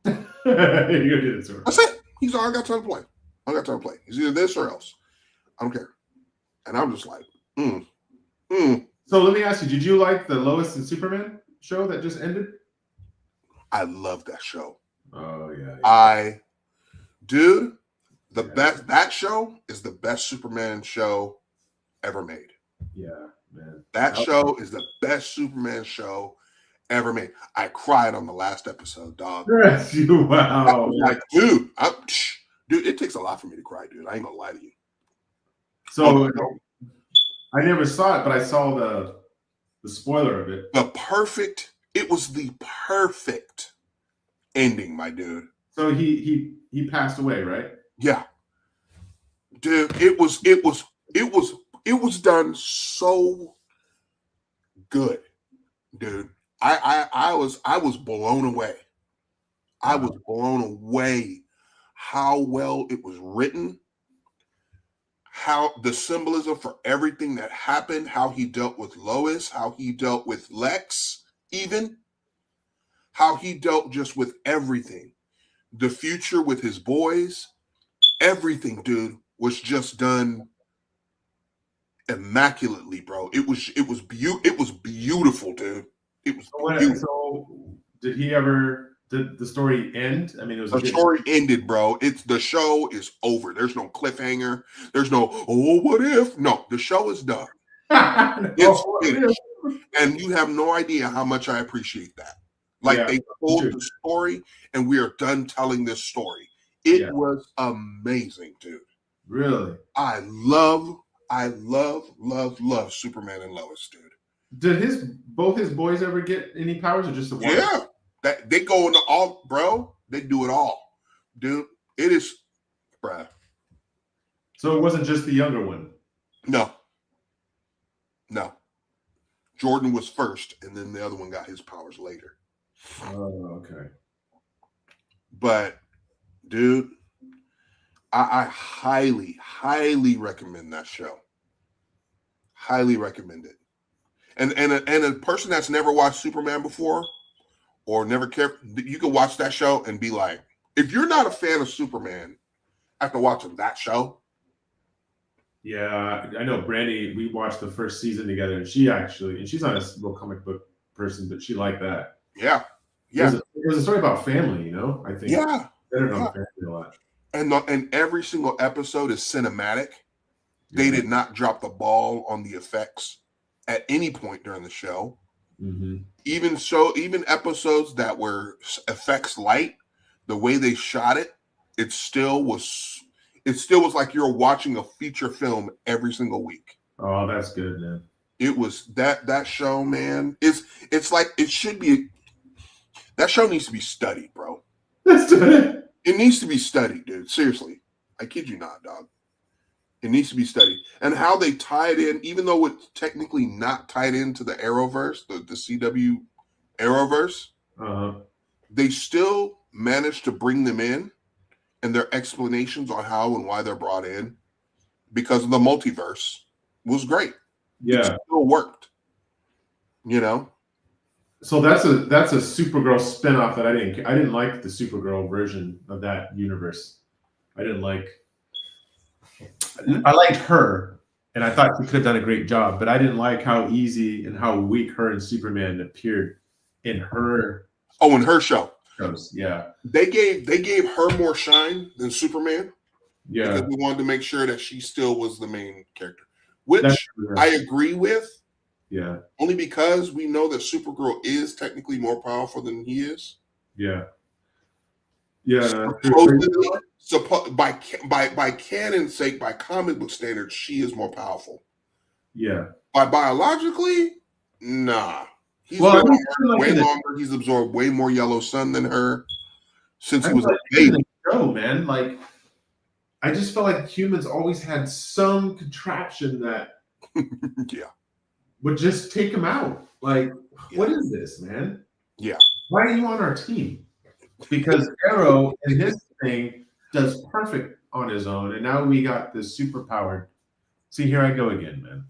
You're going to do this or else. That's it. He's like, I got time to play. I got time to play. It's either this or else. I don't care. And I'm just like, So let me ask you: did you like the Lois and Superman show that just ended? I love that show. Oh yeah. Dude, that show is the best Superman show ever made. Yeah, man. That show is the best Superman show ever made. I cried on the last episode, dog. Wow. Like, dude, it takes a lot for me to cry, dude. I ain't gonna lie to you. So I never saw it, but I saw the spoiler of it. It was the perfect ending, my dude. So he passed away, right? Yeah. Dude, it was done so good, dude. I was blown away. I was blown away how well it was written, how the symbolism for everything that happened, how he dealt with Lois, how he dealt with Lex, even how he dealt just with everything. The future with his boys, everything, dude, was just done immaculately, bro. It was beautiful, dude. It was beautiful. So did the story end? I mean, The story ended, bro. The show is over. There's no cliffhanger. There's no, oh, what if? No, the show is done. It's finished. And you have no idea how much I appreciate that. Like, they told the story, and we are done telling this story. It was amazing, dude. Really? I love Superman and Lois, dude. Did both his boys ever get any powers, or just the one? Yeah. That they go into all, bro. They do it all, dude. It is, bruh. So it wasn't just the younger one. No. Jordan was first, and then the other one got his powers later. Oh, okay. But, dude, I highly, highly recommend that show. Highly recommend it. And a person that's never watched Superman before, or never cared, you can watch that show and be like, if you're not a fan of Superman after watching that show. Yeah, I know Brandy, we watched the first season together, and she's not a real comic book person, but she liked that. Yeah. It was a story about family, you know, I think. Yeah. Better known family a lot. And every single episode is cinematic. They did not drop the ball on the effects at any point during the show. Mm-hmm. Even episodes that were effects light, the way they shot it, it still was like you're watching a feature film every single week. Oh, that's good, man. It was that show, man. It's like it should be. That show needs to be studied, bro. It needs to be studied, dude. Seriously, I kid you not, dog. It needs to be studied. And how they tie it in, even though it's technically not tied into the Arrowverse, the CW Arrowverse, they still managed to bring them in, and their explanations on how and why they're brought in because of the multiverse was great. Yeah. It still worked. You know? So that's a Supergirl spinoff that I didn't like the Supergirl version of that universe. I liked her, and I thought she could have done a great job, but I didn't like how easy and how weak her and Superman appeared in her. Oh, in her show. Shows. Yeah. They gave her more shine than Superman. Yeah. Because we wanted to make sure that she still was the main character. Which I agree with. Yeah. Only because we know that Supergirl is technically more powerful than he is. Yeah. Yeah. By canon's sake, by comic book standards, she is more powerful. Yeah. By biologically, nah. He's been way longer. He's absorbed way more yellow sun than her since he was a baby. Show, man. Like, I just felt like humans always had some contraption that would just take him out. Like, what is this, man? Yeah. Why are you on our team? Because Arrow in this thing does perfect on his own, and now we got this superpowered. See, here I go again, man.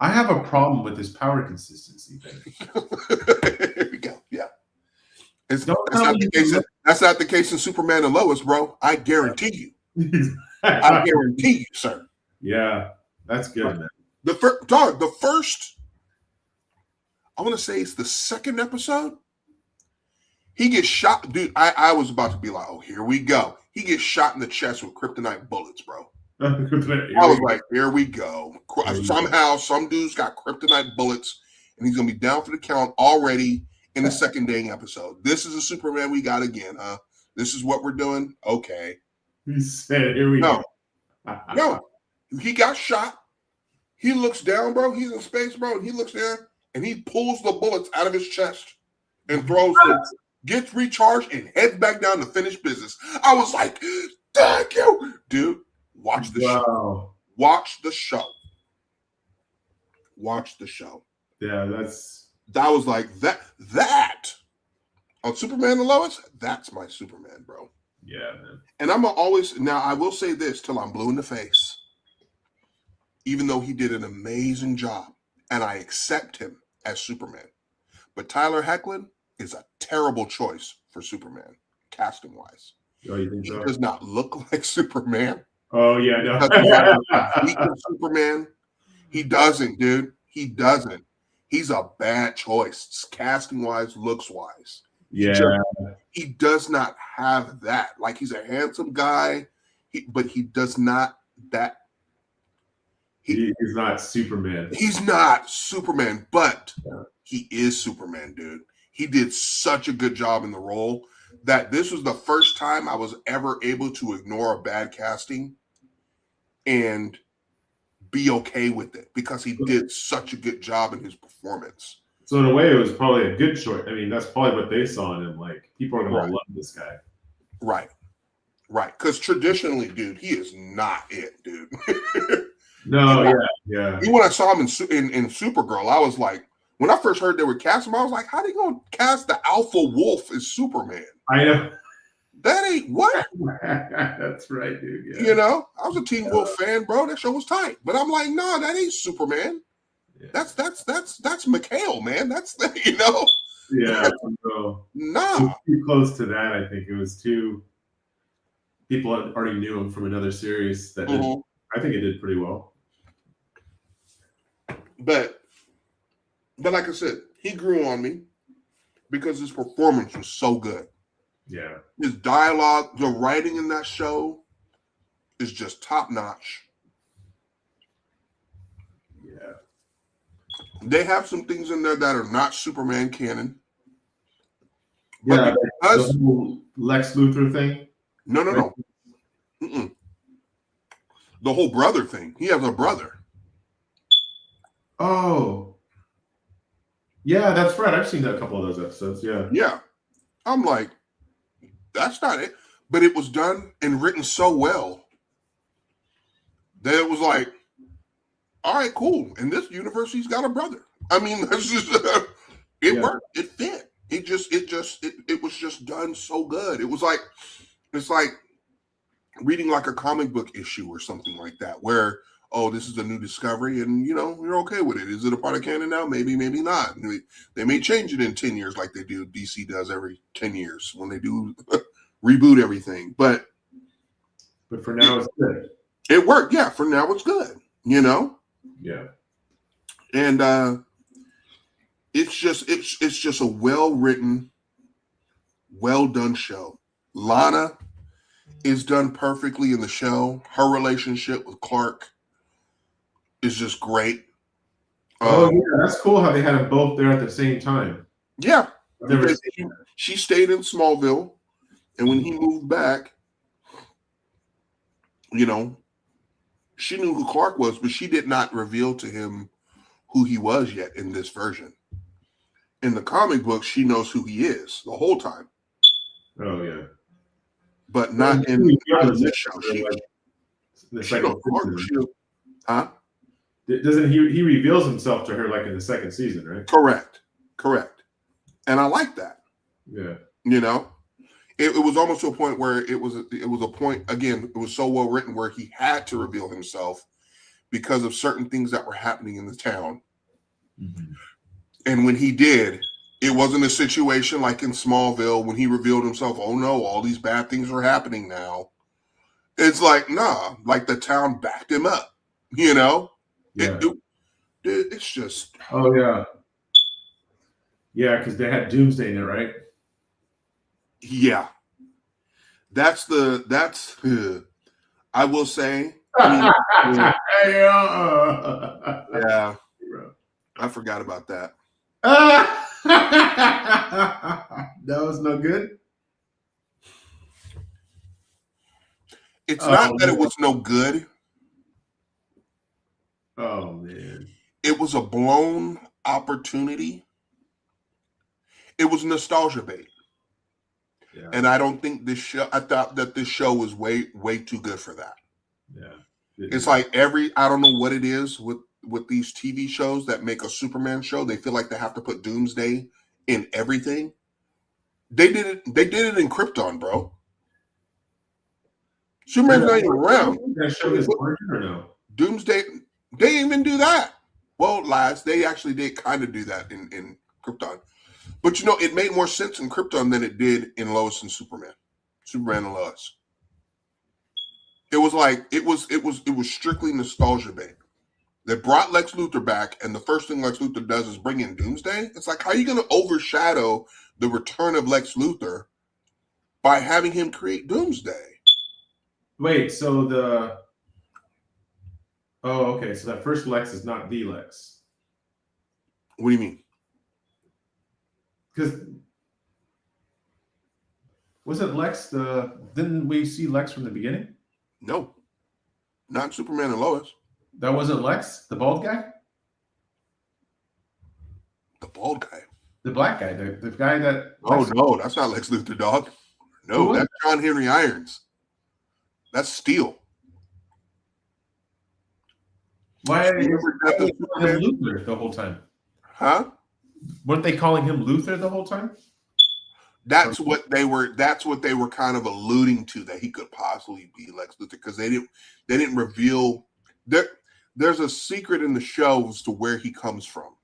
I have a problem with this power consistency thing. There we go. Yeah. That's not the case in Superman and Lois, bro. I guarantee you. I guarantee you, sir. Yeah, that's good, man. The first I want to say it's the second episode. He gets shot. Dude, I was about to be like, oh, here we go. He gets shot in the chest with kryptonite bullets, bro. I was like, here we go. Somehow, some dude's got kryptonite bullets, and he's going to be down for the count already in the second dang episode. This is a Superman we got again, huh? This is what we're doing? Okay. He said, here we go. No, he got shot. He looks down, bro. He's in space, bro. And he looks down, and he pulls the bullets out of his chest and throws them, gets recharged, and heads back down to finish business. I was like, thank you. Dude, watch the show. Watch the show. Watch the show. Yeah, that was like that on Superman and Lois, that's my Superman, bro. Yeah, man. And I'm always, now I will say this till I'm blue in the face, even though he did an amazing job and I accept him as Superman, but Tyler Hoechlin is a terrible choice for Superman, casting wise. Oh, you think he so? does not look like Superman. Oh, yeah, no. Superman. He doesn't, dude. He doesn't. He's a bad choice, casting wise, looks wise. Yeah. He does not have that. Like, he's a handsome guy, but he does not that. He's not Superman. He's not Superman, but he is Superman, dude. He did such a good job in the role that this was the first time I was ever able to ignore a bad casting and be okay with it because he did such a good job in his performance. So in a way, it was probably a good choice. I mean, that's probably what they saw in him. Like, people are going to love this guy. Right. Because traditionally, dude, he is not it, dude. No, yeah. Even when I saw him in Supergirl, I was like, when I first heard they were casting him, I was like, how they going to cast the Alpha Wolf as Superman? I know. That ain't what? That's right, dude. Yeah. You know, I was a Teen Wolf fan, bro. That show was tight. But I'm like, no, that ain't Superman. Yeah. That's Mikhail, man. That's, you know. Yeah. Nah. It was too close to that, I think. It was too. People already knew him from another series that I think it did pretty well. But like I said, he grew on me because his performance was so good. Yeah. His dialogue, the writing in that show is just top notch. Yeah. They have some things in there that are not Superman canon. Yeah, the whole Lex Luthor thing. No. Mm-mm. The whole brother thing. He has a brother. Oh. Yeah, that's right. I've seen a couple of those episodes. Yeah. Yeah. I'm like, that's not it. But it was done and written so well that it was like, all right, cool. In this universe, he's got a brother. I mean, that's just it worked. It fit. It was just done so good. It's like reading like a comic book issue or something like that, where, oh, this is a new discovery and, you know, you're okay with it. Is it a part of canon now? Maybe, maybe not. They may change it in 10 years like they do. DC does every 10 years when they do reboot everything. But for now, it's good. It worked. Yeah, for now, it's good, you know? Yeah. And it's just a well-written, well-done show. Lana is done perfectly in the show. Her relationship with Clark is just great. Yeah, that's cool how they had them both there at the same time. Yeah. She stayed in Smallville, and when he moved back, you know, she knew who Clark was, but she did not reveal to him who he was yet in this version. In the comic book, she knows who he is the whole time. Oh, yeah. But not in this show. Huh? Doesn't he reveals himself to her like in the second season, right? Correct. And I like that. Yeah. You know, it was almost to a point where it was a point, again, it was so well written where he had to reveal himself because of certain things that were happening in the town. Mm-hmm. And when he did, it wasn't a situation like in Smallville when he revealed himself, oh no, all these bad things are happening now. It's like, nah, like the town backed him up, you know? Yeah. It's just. Oh, yeah. Yeah, because they had Doomsday in it, right? Yeah, that's I will say. I mean, yeah, I forgot about that. That was no good. It's Oh, not that it man. was no good. Oh man. It was a blown opportunity. It was nostalgia bait. Yeah. And I don't think this show, I thought that this show was way too good for that. Yeah. It's like I don't know what it is with these TV shows that make a Superman show. They feel like they have to put Doomsday in everything. They did it in Krypton, bro. Superman's not even around. That show his origin or no? Doomsday, they didn't even do that. Well, lies, they actually did kind of do that in Krypton. But you know, it made more sense in Krypton than it did in Lois and Superman. Superman and Lois. It was like it was strictly nostalgia bait. They brought Lex Luthor back, and the first thing Lex Luthor does is bring in Doomsday. It's like, how are you going to overshadow the return of Lex Luthor by having him create Doomsday? Wait, so the okay, so that first Lex is not the Lex. What do you mean? Because was it Lex? Didn't we see Lex from the beginning? No, not Superman and Lois. That wasn't Lex, the bald guy, The bald guy. the black guy, the guy that. Oh no, that's not Lex Luthor, dog. No, that's John Henry Irons. That's Steel. Why are they calling him Luthor the whole time? Huh? Weren't they calling him Luthor the whole time? That's what they were kind of alluding to, that he could possibly be Lex Luthor, because they didn't reveal there's a secret in the show as to where he comes from.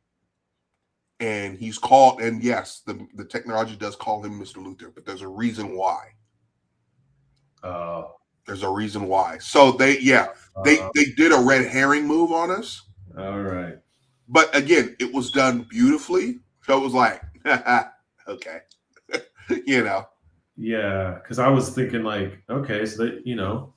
And he's called, and yes, the technology does call him Mr. Luthor, but there's a reason why. There's a reason why. So they did a red herring move on us. All right. But again, it was done beautifully. So it was like, okay. You know. Yeah, because I was thinking like, okay, so that now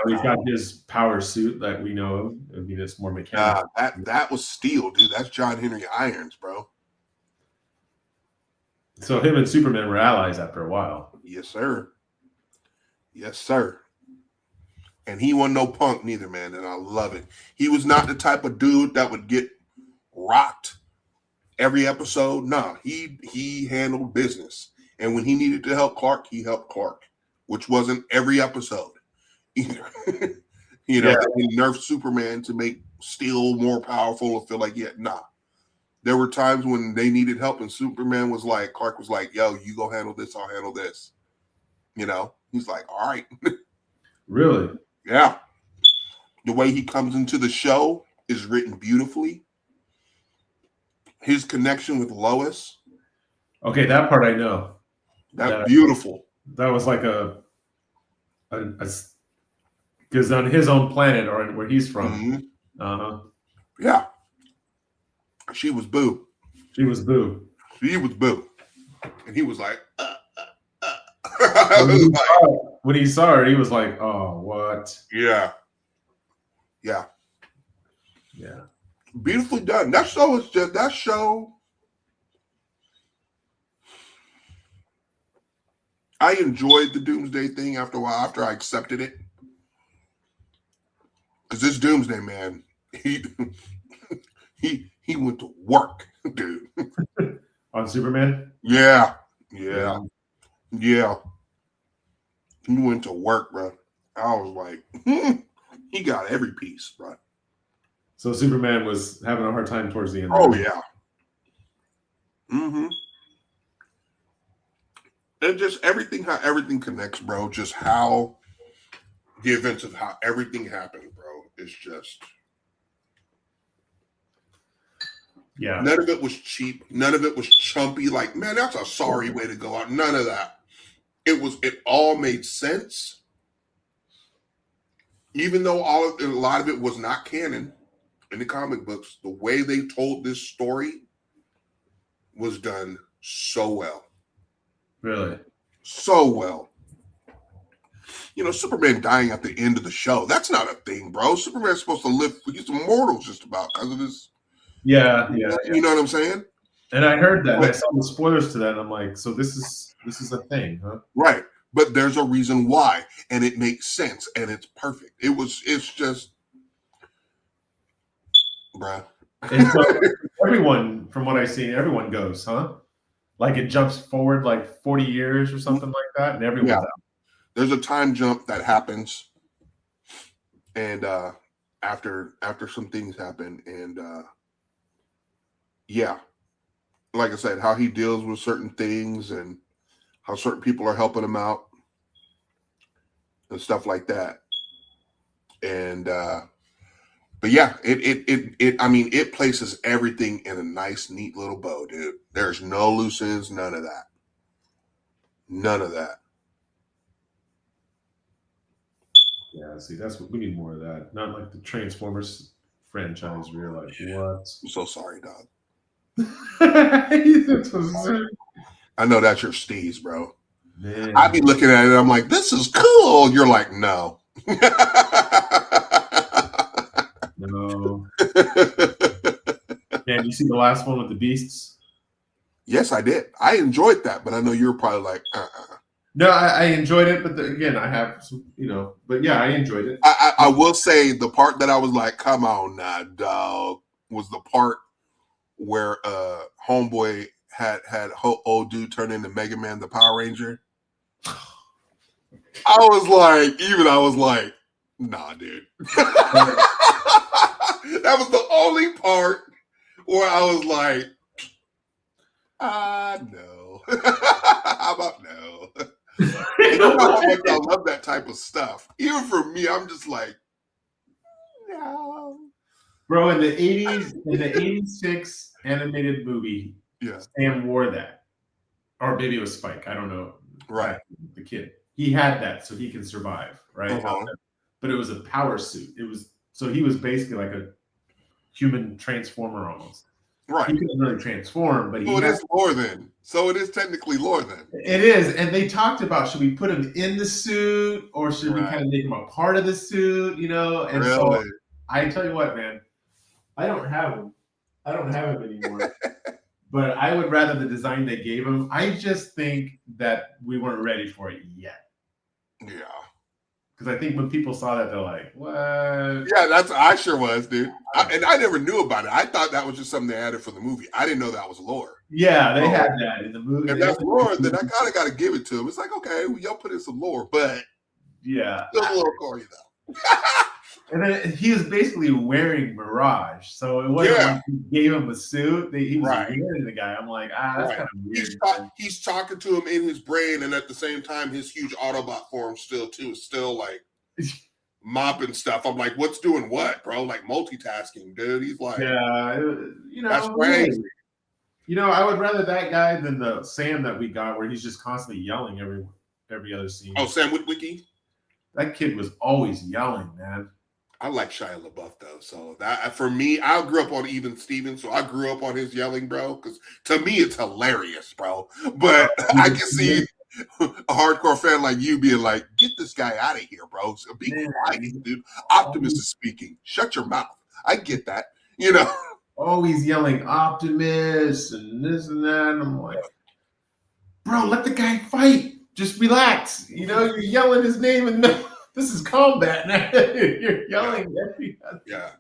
he's got his power suit that we know of. I mean, it's more mechanical. That was Steel, dude. That's John Henry Irons, bro. So him and Superman were allies after a while. Yes, sir. Yes, sir. And he wasn't no punk neither, man. And I love it. He was not the type of dude that would get rocked every episode. Nah, he handled business. And when he needed to help Clark, he helped Clark, which wasn't every episode either. They nerfed Superman to make Steel more powerful or feel like, nah. There were times when they needed help and Superman was like, Clark was like, yo, you go handle this, I'll handle this. He's like, all right. Really? Yeah. The way he comes into the show is written beautifully. His connection with Lois. Okay, that part I know. That's beautiful. That was like because on his own planet or where he's from. Mm-hmm. Yeah. She was Boo. She was Boo. She was Boo. And he was like, when he saw her, he was like, oh, what? Yeah. Yeah. Beautifully done. That show. I enjoyed the Doomsday thing after a while, after I accepted it. Because this Doomsday man, he went to work, dude. On Superman? Yeah. He went to work, bro. I was like, he got every piece, bro. So Superman was having a hard time towards the end. Oh, yeah. Mm-hmm. And just how everything connects, bro. Just how the events of how everything happened, bro. It's just... Yeah. None of it was cheap. None of it was chumpy. Like, man, that's a sorry way to go out. None of that. It all made sense. Even though a lot of it was not canon in the comic books, the way they told this story was done so well. Really? So well. You know, Superman dying at the end of the show, that's not a thing, bro. Superman's supposed to live, he's immortal just about because of his. Yeah. You know what I'm saying? And I heard that, and I But- saw the spoilers to that, and I'm like, so this is a thing, huh? Right. But there's a reason why, and it makes sense, and it's perfect. It's just, bruh. And so everyone, from what I see, everyone goes, huh? Like it jumps forward like 40 years or something like that, and everyone's Yeah. out. There's a time jump that happens, and after some things happen, and yeah, like I said, how he deals with certain things and how certain people are helping him out and stuff like that. And but yeah, it I mean, it places everything in a nice, neat little bow, dude. There's no loose ends, none of that. None of that. Yeah, see, that's what we need more of that. Not like the Transformers franchise where you're like, what? I'm so sorry, dog. That's what I know that's your steez, bro. Man. I'd be looking at it, I'm like, this is cool. You're like, no. No. Man, you see the last one with the beasts? Yes, I did. I enjoyed that, but I know you were probably like, No, I enjoyed it, but again, I have some, but yeah, I enjoyed it. I will say the part that I was like, come on now, dog, was the part where Homeboy had old dude turn into Mega Man the Power Ranger. I was like, nah, dude. That was the only part where I was like, no. How about no? You know how much I love that type of stuff. Even for me, I'm just like, no. Bro, in the 86 animated movie, Yeah. Sam wore that. Or maybe it was Spike. I don't know. Right. The kid. He had that so he can survive, right? Uh-huh. But it was a power suit. So he was basically like a human transformer almost. Right. He couldn't really transform, but So it is lore then. So it is technically lore then. It is. And they talked about, should we put him in the suit or should we kind of make him a part of the suit, And Really? so I tell you what, man, I don't have him. I don't have him anymore. But I would rather the design they gave him. I just think that we weren't ready for it yet. Yeah. Because I think when people saw that, they're like, what? Yeah, I sure was, dude. And I never knew about it. I thought that was just something they added for the movie. I didn't know that was lore. Yeah, they had that in the movie. If that's lore, then I kind of got to give it to them. It's like, okay, well, y'all put in some lore, but yeah, still a little corny though. And then he was basically wearing Mirage, so it wasn't like he gave him a suit. He was wearing the guy. I'm like, that's kind of weird. He's talking to him in his brain, and at the same time, his huge Autobot form is still like mopping stuff. I'm like, what's doing what, bro? Like multitasking, dude. He's like, that's crazy. I would rather that guy than the Sam that we got, where he's just constantly yelling every other scene. Oh, Sam Witwicky? That kid was always yelling, man. I like Shia LaBeouf though, so that for me, I grew up on Even Stevens, so I grew up on his yelling, bro. Because to me, it's hilarious, bro. But I can see a hardcore fan like you being like, "Get this guy out of here, bro! So be quiet, dude. Optimus is speaking. Shut your mouth." I get that, Always yelling Optimus and this and that, and I'm like, bro, let the guy fight. Just relax. You're yelling his name and this is combat now. You're yelling every other. Yeah.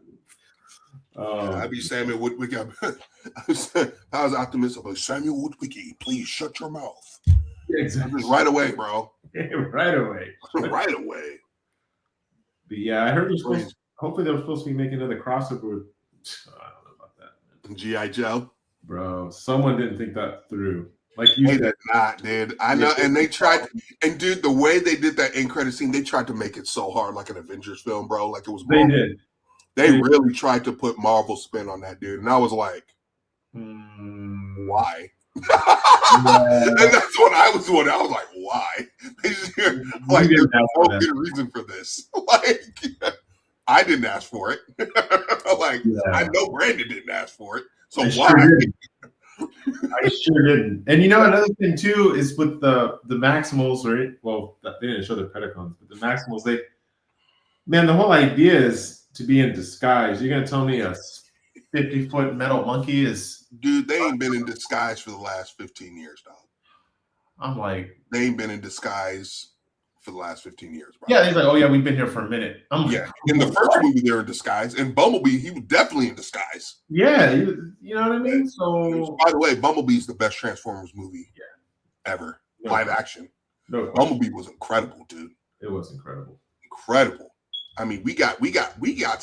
I'd be Samuel Witwicky. I was Optimus. I'm like, Samuel Witwicky, please shut your mouth. Exactly. Just right away, bro. Right away. Right away. But yeah, I heard hopefully they're supposed to be making another crossover with, I don't know about that. G.I. Joe. Bro, someone didn't think that through. Like you They said. did not, dude. I know, and they tried, and dude, the way they did that end credit scene, they tried to make it so hard, like an Avengers film, bro. Like it was Marvel. They did. They really tried to put Marvel spin on that, dude. And I was like, why? And that's what I was wondering. I was like, why? Like, there's no good reason for this. Like, I didn't ask for it. Like, I know Brandon didn't ask for it. So why? I sure didn't. And you know another thing too is with the Maximals, right? Well, they didn't show their Predacons, but the Maximals, the whole idea is to be in disguise. You're gonna tell me a 50-foot metal monkey is? Dude, they ain't been in disguise for the last 15 years, dog. I'm like, they ain't been in disguise for the last 15 years, bro. Yeah, he's like, oh yeah, we've been here for a minute. I'm yeah. In the first movie, they were in disguise. In Bumblebee, he was definitely in disguise. Yeah, you know what I mean? So, by the way, Bumblebee's the best Transformers movie ever. Live action. No, Bumblebee was incredible, dude. It was incredible. Incredible. I mean, we got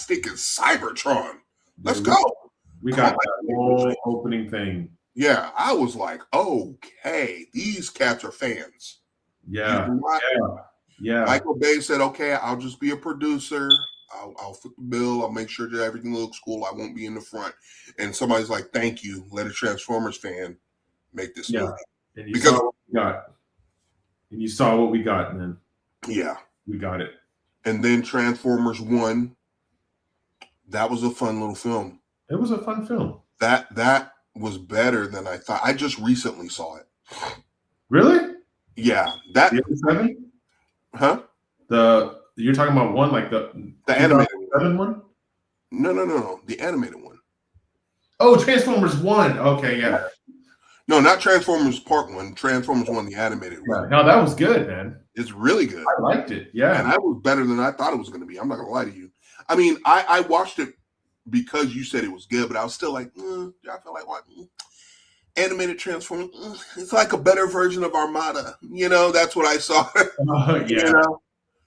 stinking Cybertron. Let's go. We got that whole opening thing. Yeah, I was like, okay, these cats are fans. Yeah. Michael Bay said, okay, I'll just be a producer. I'll foot the bill. I'll make sure that everything looks cool. I won't be in the front. And somebody's like, thank you. Let a Transformers fan make this movie. And you saw what we got. And you saw what we got, man. Yeah. We got it. And then Transformers 1. That was a fun little film. It was a fun film. That was better than I thought. I just recently saw it. Really? Yeah. That the 7? Huh? You're talking about one like the animated one? No. The animated one. Oh, Transformers 1. Okay, yeah. No, not Transformers Part 1. Transformers 1, the animated one. No, that was good, man. It's really good. I liked it. Yeah. And that was better than I thought it was going to be. I'm not going to lie to you. I mean, I watched it because you said it was good, but I was still like, I feel like watching animated Transformers. It's like a better version of Armada. You know, that's what I saw. Yeah. You know?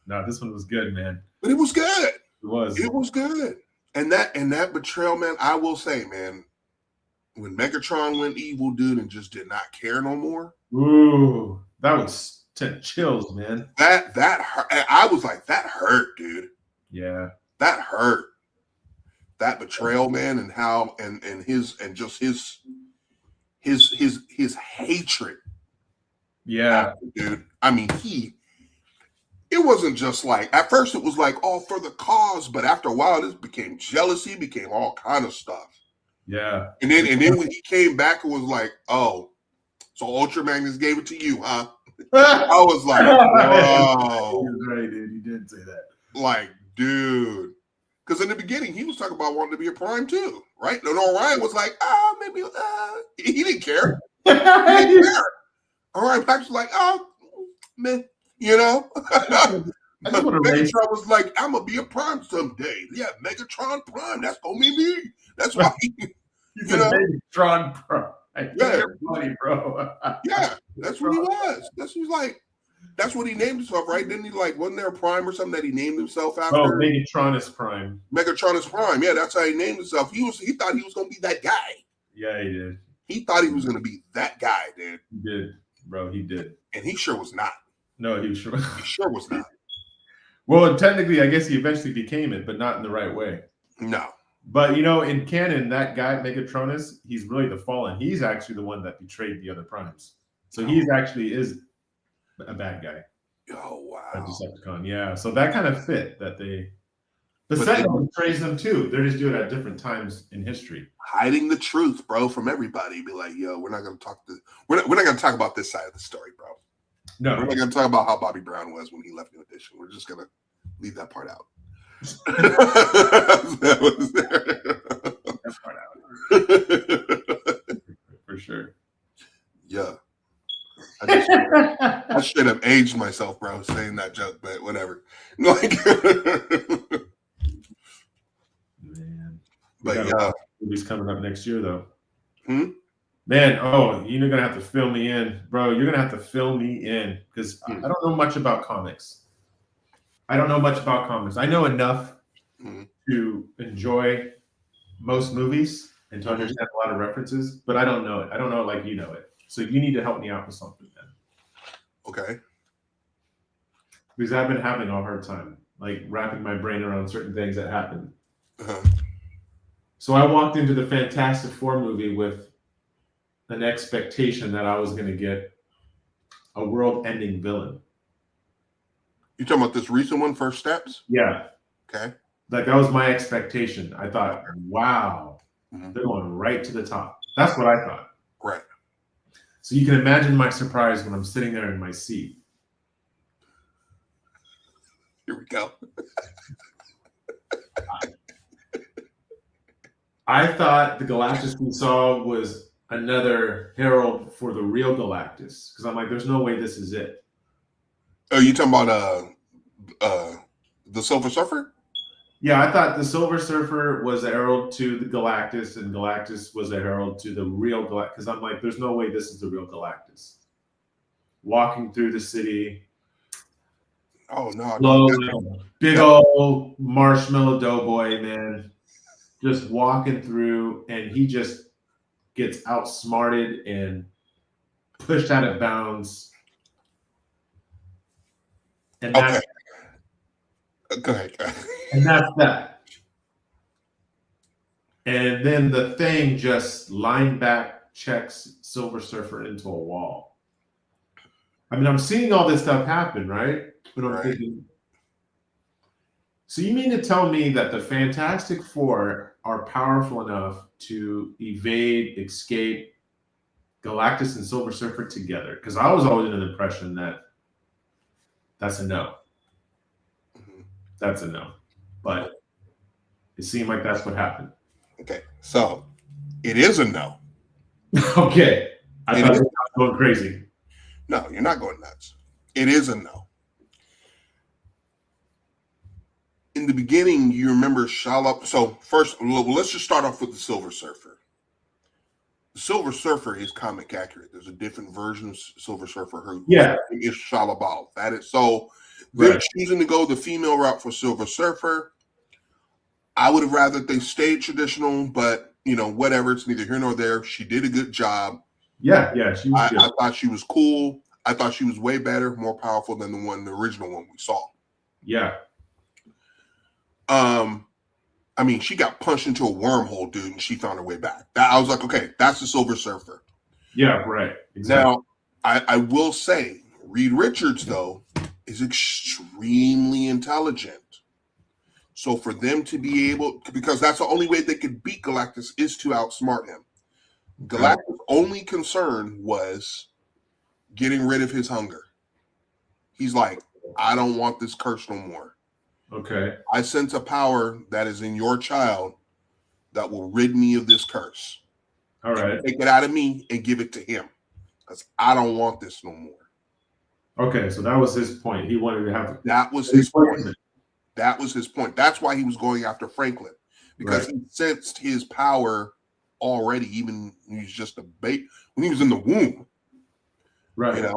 No, this one was good, man. But it was good. It was. It was good. And that betrayal, man, I will say, man, when Megatron went evil, dude, and just did not care no more. Ooh, that was chills, man. That hurt. I was like, that hurt, dude. Yeah. That hurt. That betrayal, man, and how and his hatred. Yeah. Dude. I mean, it wasn't just like, at first it was like all for the cause, but after a while this became jealousy, became all kind of stuff. Yeah. And then when he came back, it was like, oh, so Ultra Magnus gave it to you, huh? I was like, whoa. You're right, dude. You did say that. Like, dude. Because in the beginning, he was talking about wanting to be a Prime too, right? And Orion was like, maybe, he didn't care. He didn't care. Orion Pax was like, man, you know? Megatron was like, I'm going to be a Prime someday. Yeah, Megatron Prime. That's going to be me. That's why you know? Megatron Prime. Yeah. Money, bro. Yeah, that's what he was. That's what he named himself, right? Didn't he, like, wasn't there a Prime or something that he named himself after? Oh, Megatronus Prime. Megatronus Prime. Yeah, that's how he named himself. He thought he was going to be that guy. Yeah, he did. He thought he was going to be that guy, dude. He did, bro. He did. And he sure was not. No, he sure was not. Well, technically, I guess he eventually became it, but not in the right way. No. But, you know, in canon, that guy, Megatronus, he's really the fallen. He's actually the one that betrayed the other Primes. So he's actually is a bad guy. Oh, wow. A Decepticon, yeah. So that kind of fit that they... The Sentinel betrays them, too. They're just doing it at different times in history. Hiding the truth, bro, from everybody. Be like, yo, we're not going to talk we're not going to talk about this side of the story, bro. No. We're not going to talk about how Bobby Brown was when he left New Edition. We're just going to leave that part out. That was that part out. For sure. Yeah. I should have aged myself, bro, saying that joke, but whatever. Like, man. But yeah. Movies coming up next year, though. Man, you're gonna have to fill me in, bro. You're gonna have to fill me in because I don't know much about comics. I know enough to enjoy most movies and to understand a lot of references, but I don't know it. I don't know it like you know it. So you need to help me out with something, man. Okay. Because I've been having a hard time, like wrapping my brain around certain things that happened. So I walked into the Fantastic Four movie with an expectation that I was going to get a world-ending villain. You talking about this recent one, First Steps? Yeah. Okay. Like that was my expectation. I thought, wow, they're going right to the top. That's what I thought. Right. So you can imagine my surprise when I'm sitting there in my seat. Here we go. I thought the Galactus we saw was another herald for the real Galactus because I'm like, there's no way this is it. Oh, you talking about the Silver Surfer? Yeah, I thought the Silver Surfer was a herald to the Galactus, and Galactus was a herald to the real Galactus. Because I'm like, there's no way this is the real Galactus. Walking through the city. Oh no, big old marshmallow doughboy, man. Just walking through, and he just gets outsmarted and pushed out of bounds. And okay. Go ahead. And that's that. And then the Thing just line back checks Silver Surfer into a wall. I mean, I'm seeing all this stuff happen, right? But I'm thinking, so you mean to tell me that the Fantastic Four are powerful enough to evade, escape Galactus and Silver Surfer together? Because I was always under the impression that that's a no. That's a no. But it seemed like that's what happened. Okay, so it is a no. Okay. I thought I was going crazy. No, you're not going nuts. It is a no. In the beginning, you remember Shala. So first, let's just start off with the Silver Surfer. The Silver Surfer is comic accurate. There's a different version of Silver Surfer. Her is Shalabal. That is so. They're choosing to go the female route for Silver Surfer. I would have rather they stayed traditional, but whatever. It's neither here nor there. She did a good job. Yeah, she was good. I thought she was cool. I thought she was way better, more powerful than the original one we saw. Yeah. I mean, she got punched into a wormhole, dude, and she found her way back. I was like, okay, that's the Silver Surfer. Yeah, right. Exactly. Now, I will say, Reed Richards, though, is extremely intelligent. So for them to be able, because that's the only way they could beat Galactus is to outsmart him. Galactus' only concern was getting rid of his hunger. He's like, I don't want this curse no more. Okay. I sense a power that is in your child that will rid me of this curse. All right. Take it out of me and give it to him because I don't want this no more. Okay, so that was his point. He wanted to have. That was his point. That was his point. That's why he was going after Franklin because he sensed his power already, even when he was just a baby, when he was in the womb. Right.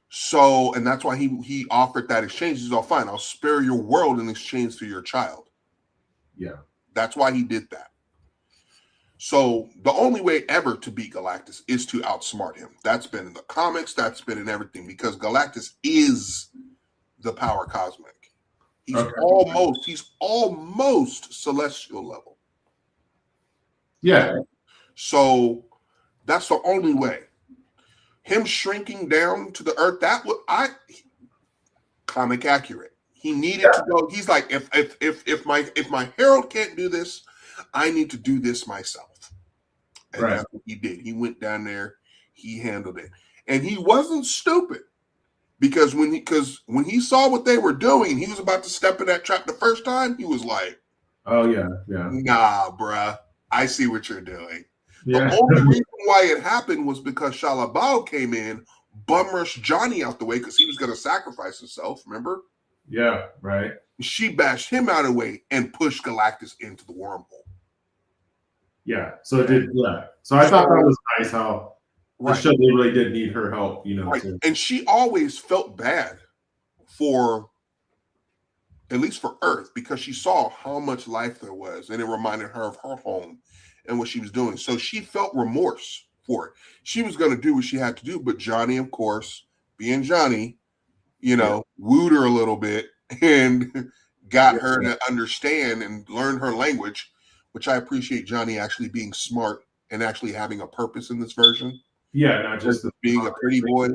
So, and that's why he offered that exchange. He's all, fine, I'll spare your world in exchange for your child. Yeah. That's why he did that. So the only way ever to beat Galactus is to outsmart him. That's been in the comics. That's been in everything because Galactus is the power cosmic. He's almost celestial level. Yeah. So that's the only way. Him shrinking down to the earth, comic accurate. He needed to go. He's like, if my herald can't do this, I need to do this myself. And that's what he did. He went down there, he handled it. And he wasn't stupid. Because when he saw what they were doing, he was about to step in that trap the first time, he was like, oh yeah. Nah, bruh, I see what you're doing. Yeah. The only reason why it happened was because Shalabal came in, bum rushed Johnny out the way because he was going to sacrifice himself, remember? Yeah, right. She bashed him out of the way and pushed Galactus into the wormhole. Yeah, so it did, So I thought that was nice how the show, they really did need her help, And she always felt bad for, at least for Earth, because she saw how much life there was, and it reminded her of her home and what she was doing. So she felt remorse for it. She was going to do what she had to do, but Johnny, of course, being Johnny, wooed her a little bit and got her to understand and learn her language, which I appreciate Johnny actually being smart and actually having a purpose in this version. Yeah, not just being a pretty boy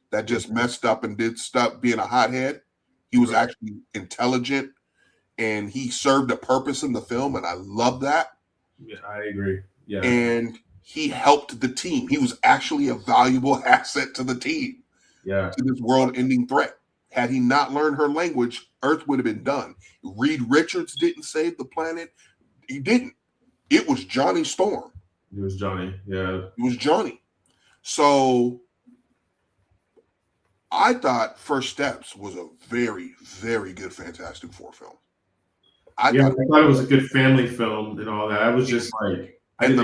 that just messed up and did stuff, being a hothead. He was actually intelligent and he served a purpose in the film, and I love that. Yeah, I agree. Yeah. And he helped the team. He was actually a valuable asset to the team, Yeah. to this world-ending threat. Had he not learned her language, Earth would have been done. Reed Richards didn't save the planet. He didn't. It was Johnny Storm. It was Johnny. Yeah. It was Johnny. So I thought First Steps was a very, very good Fantastic Four film. I thought it was a good family film and all that. I was just like, I don't know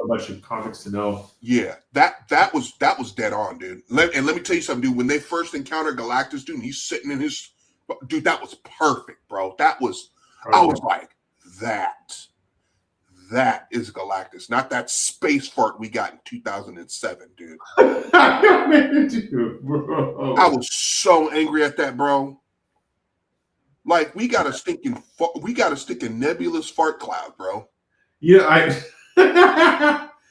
a bunch of comics to know. Yeah, that was dead on, dude. Let me tell you something, dude. When they first encountered Galactus, dude, and he's sitting in his dude, that was perfect, bro. That was I was like, that is Galactus, not that space fart we got in 2007, dude. I was so angry at that, bro. Like we got a stinking nebulous fart cloud, bro. Yeah,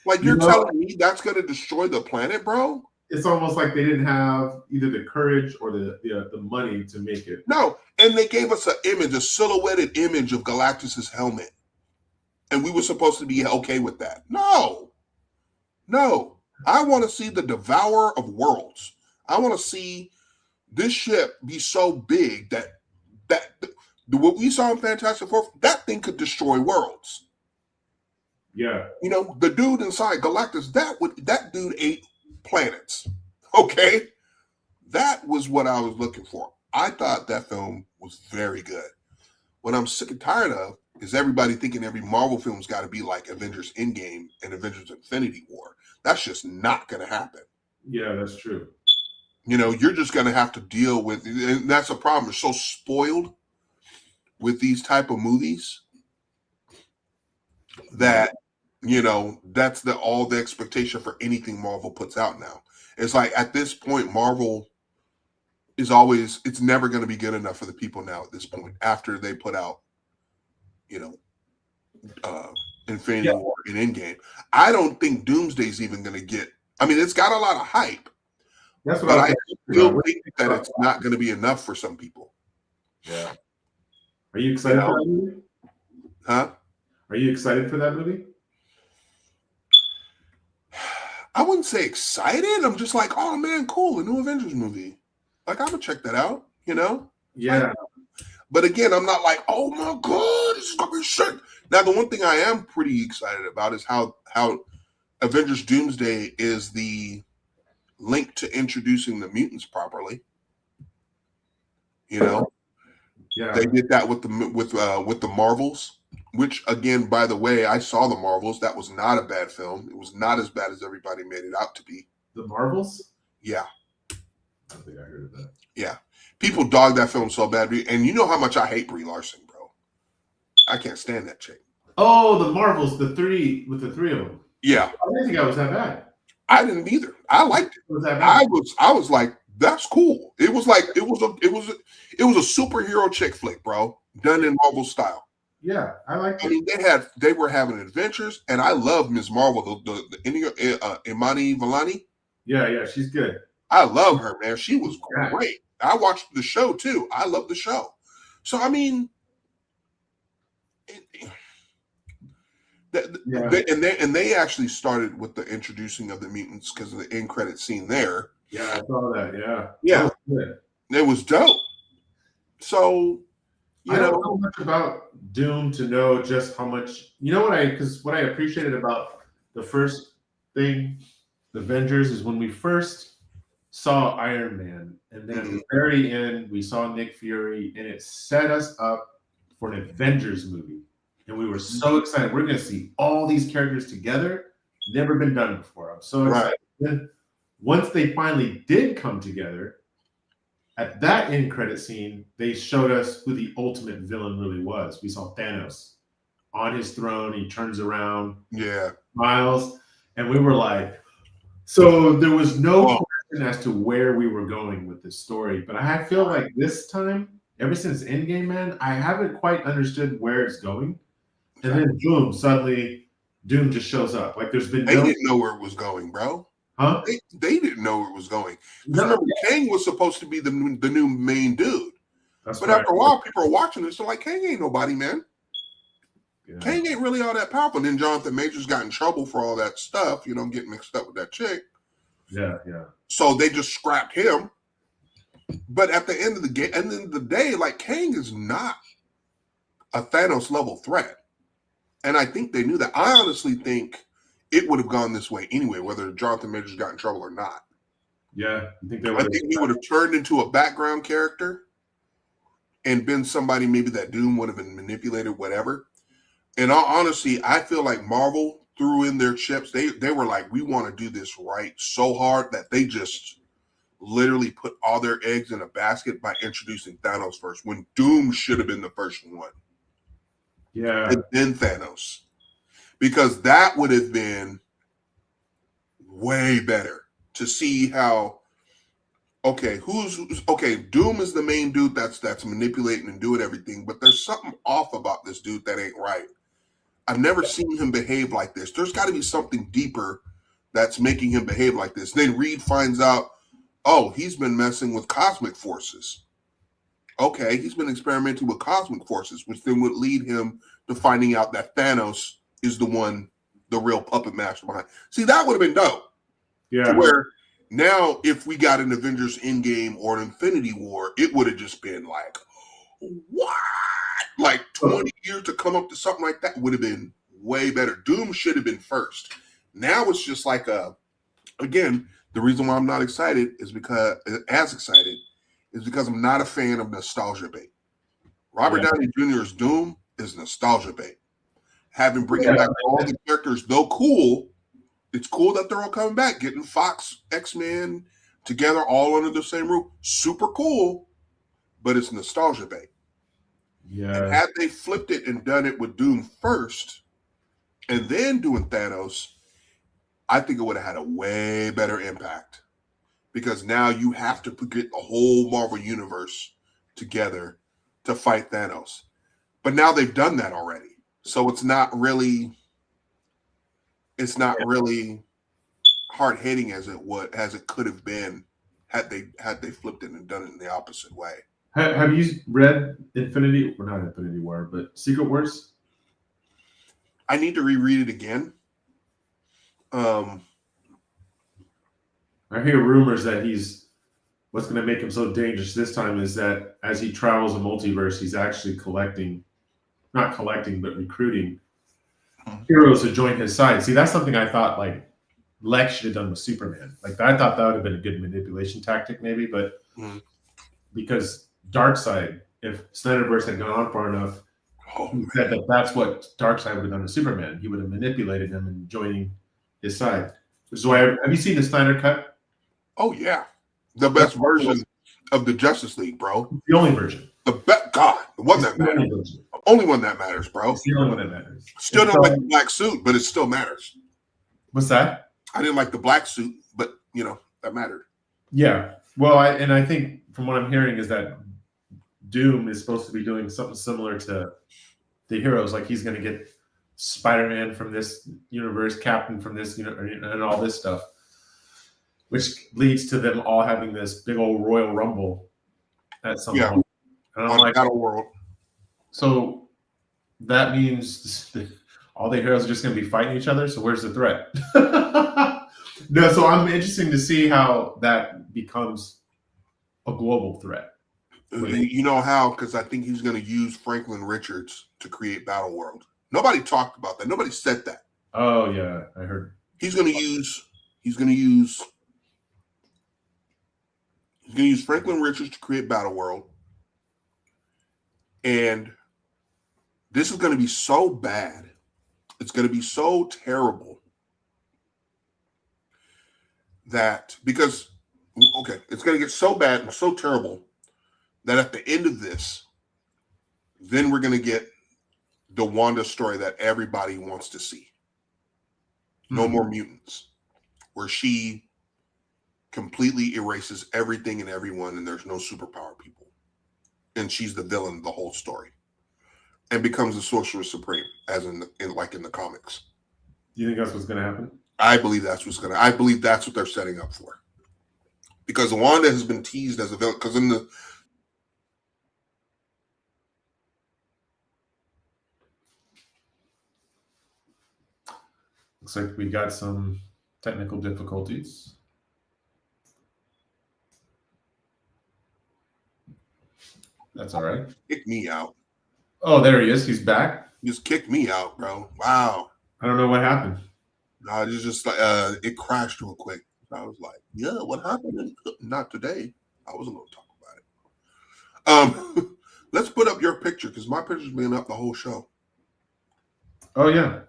like you're telling me that's gonna destroy the planet, bro? It's almost like they didn't have either the courage or the money to make it. No, and they gave us a silhouetted image of Galactus's helmet, and we were supposed to be okay with that. No, I want to see the Devourer of Worlds. I want to see this ship be so big that what we saw in Fantastic Four, that thing could destroy worlds. Yeah. You know, the dude inside Galactus, that dude ate planets. Okay? That was what I was looking for. I thought that film was very good. What I'm sick and tired of is everybody thinking every Marvel film's got to be like Avengers Endgame and Avengers Infinity War. That's just not going to happen. Yeah, that's true. You know, you're just going to have to deal with, and that's a problem. We're so spoiled with these type of movies that, you know, that's all the expectation for anything Marvel puts out now. It's like at this point, Marvel is always, it's never going to be good enough for the people now at this point after they put out, you know, Infinity War and Endgame. I don't think Doomsday's even going to get, I mean, it's got a lot of hype. That's what but I still think that it's not going to be enough for some people. Yeah. Are you excited for that movie? Huh? Are you excited for that movie? I wouldn't say excited. I'm just like, oh man, cool, a new Avengers movie. Like I'm gonna check that out, you know? Yeah. But again, I'm not like, oh my god, this is gonna be sick. Now, the one thing I am pretty excited about is how Avengers Doomsday is the link to introducing the mutants properly. You know? Yeah. They did that with the Marvels, which again, by the way, I saw the Marvels. That was not a bad film. It was not as bad as everybody made it out to be. The Marvels? Yeah. I don't think I heard of that. Yeah. People dog that film so bad. And you know how much I hate Brie Larson, bro. I can't stand that chick. Oh, the Marvels, the three of them. Yeah. I didn't think I was that bad. I didn't either. I liked it. Was that bad? I was like, that's cool. It was like it was a superhero chick flick, bro, done in Marvel style. Yeah, I like it. I mean, they were having adventures, and I love Ms. Marvel, the Imani Vellani. Yeah, she's good. I love her, man. She was great. I watched the show too. I love the show. So I mean, they actually started with the introducing of the mutants because of the end credit scene there. Yeah, I saw that. Yeah, that it was dope. So I don't know much about Doom to know just how much. You know what I appreciated about the first thing, the Avengers, is when we first saw Iron Man, and then at the very end we saw Nick Fury, and it set us up for an Avengers movie, and we were so excited. We're going to see all these characters together. Never been done before. I'm so excited. Then once they finally did come together, at that end credit scene, they showed us who the ultimate villain really was. We saw Thanos on his throne. He turns around, smiles, and we were like, so there was no question as to where we were going with this story. But I feel like this time, ever since Endgame, man, I haven't quite understood where it's going. And then boom, suddenly Doom just shows up. Like there's been they didn't know where it was going, bro. Huh? They didn't know where it was going. Remember, Kang was supposed to be the new main dude. But after a while, people are watching this. They're like, Kang ain't nobody, man. Yeah. Kang ain't really all that powerful. And then Jonathan Majors got in trouble for all that stuff, getting mixed up with that chick. Yeah. So they just scrapped him. But at the end of the day, like, Kang is not a Thanos level threat. And I think they knew that. I honestly think it would have gone this way anyway, whether Jonathan Majors got in trouble or not. Yeah. You think they I would? think he would have turned into a background character and been somebody maybe that Doom would have been manipulated, whatever. In all honesty, I feel like Marvel threw in their chips. They were like, we want to do this right so hard that they just literally put all their eggs in a basket by introducing Thanos first, when Doom should have been the first one. Yeah. And then Thanos. Because that would have been way better to see how, okay, Doom is the main dude that's manipulating and doing everything, but there's something off about this dude that ain't right. I've never seen him behave like this. There's got to be something deeper that's making him behave like this. Then Reed finds out, oh, he's been messing with cosmic forces. Okay, he's been experimenting with cosmic forces, which then would lead him to finding out that Thanos is the real puppet master behind. See, that would have been dope. Yeah. To where now, if we got an Avengers Endgame or an Infinity War, it would have just been like, what? Like 20 years to come up to something like that would have been way better. Doom should have been first. Now it's just like again, the reason why I'm not excited is because I'm not a fan of nostalgia bait. Robert Downey Jr.'s Doom is nostalgia bait. Bringing back all the characters, though cool, it's cool that they're all coming back, getting Fox, X-Men together all under the same roof. Super cool, but it's nostalgia bait. Yeah. And had they flipped it and done it with Doom first and then doing Thanos, I think it would have had a way better impact, because now you have to get the whole Marvel universe together to fight Thanos. But now they've done that already. So it's not really hard-hitting as it could have been had they flipped it and done it in the opposite way. Have you read Infinity? Well, not Infinity War, but Secret Wars? I need to reread it again. I hear rumors that what's going to make him so dangerous this time is that as he travels the multiverse, he's actually recruiting heroes to join his side. See, that's something I thought like Lex should have done with Superman. Like, I thought that would have been a good manipulation tactic, maybe, but because Darkseid, if Snyderverse had gone on far enough, he said that's what Darkseid would have done to Superman. He would have manipulated him and joining his side. So have you seen the Snyder Cut? Oh yeah, the best version of the Justice League, bro. The only version. The one that matters. The only one that matters, bro. It's the only one that matters. Still don't like the black suit, but it still matters. What's that? I didn't like the black suit, but that mattered. Yeah. Well, I think from what I'm hearing is that Doom is supposed to be doing something similar to the heroes. Like, he's going to get Spider-Man from this universe, Captain from this, and all this stuff, which leads to them all having this big old Royal Rumble at some point. And I'm like, Battle World. So that means all the heroes are just going to be fighting each other. So where's the threat? No. So I'm interested to see how that becomes a global threat. You know how? Because I think he's going to use Franklin Richards to create Battle World. Nobody talked about that. Nobody said that. Oh yeah, I heard. He's going to use Franklin Richards to create Battle World. And this is going to be so bad. It's going to be so terrible it's going to get so bad and so terrible that at the end of this, then we're going to get the Wanda story that everybody wants to see. No more mutants, where she completely erases everything and everyone, and there's no superpower people. And she's the villain of the whole story, and becomes the Sorcerer Supreme, as in the comics. Do you think that's what's going to happen? I believe that's what they're setting up for, because Wanda has been teased as a villain. Because Looks like we got some technical difficulties. That's all right. Kick me out. Oh, there he is. He's back. Just kicked me out, bro. Wow. I don't know what happened. No, it's just like it crashed real quick. I was like, yeah, what happened? Not today. I wasn't going to talk about it. Let's put up your picture because my picture's been up the whole show. Oh yeah.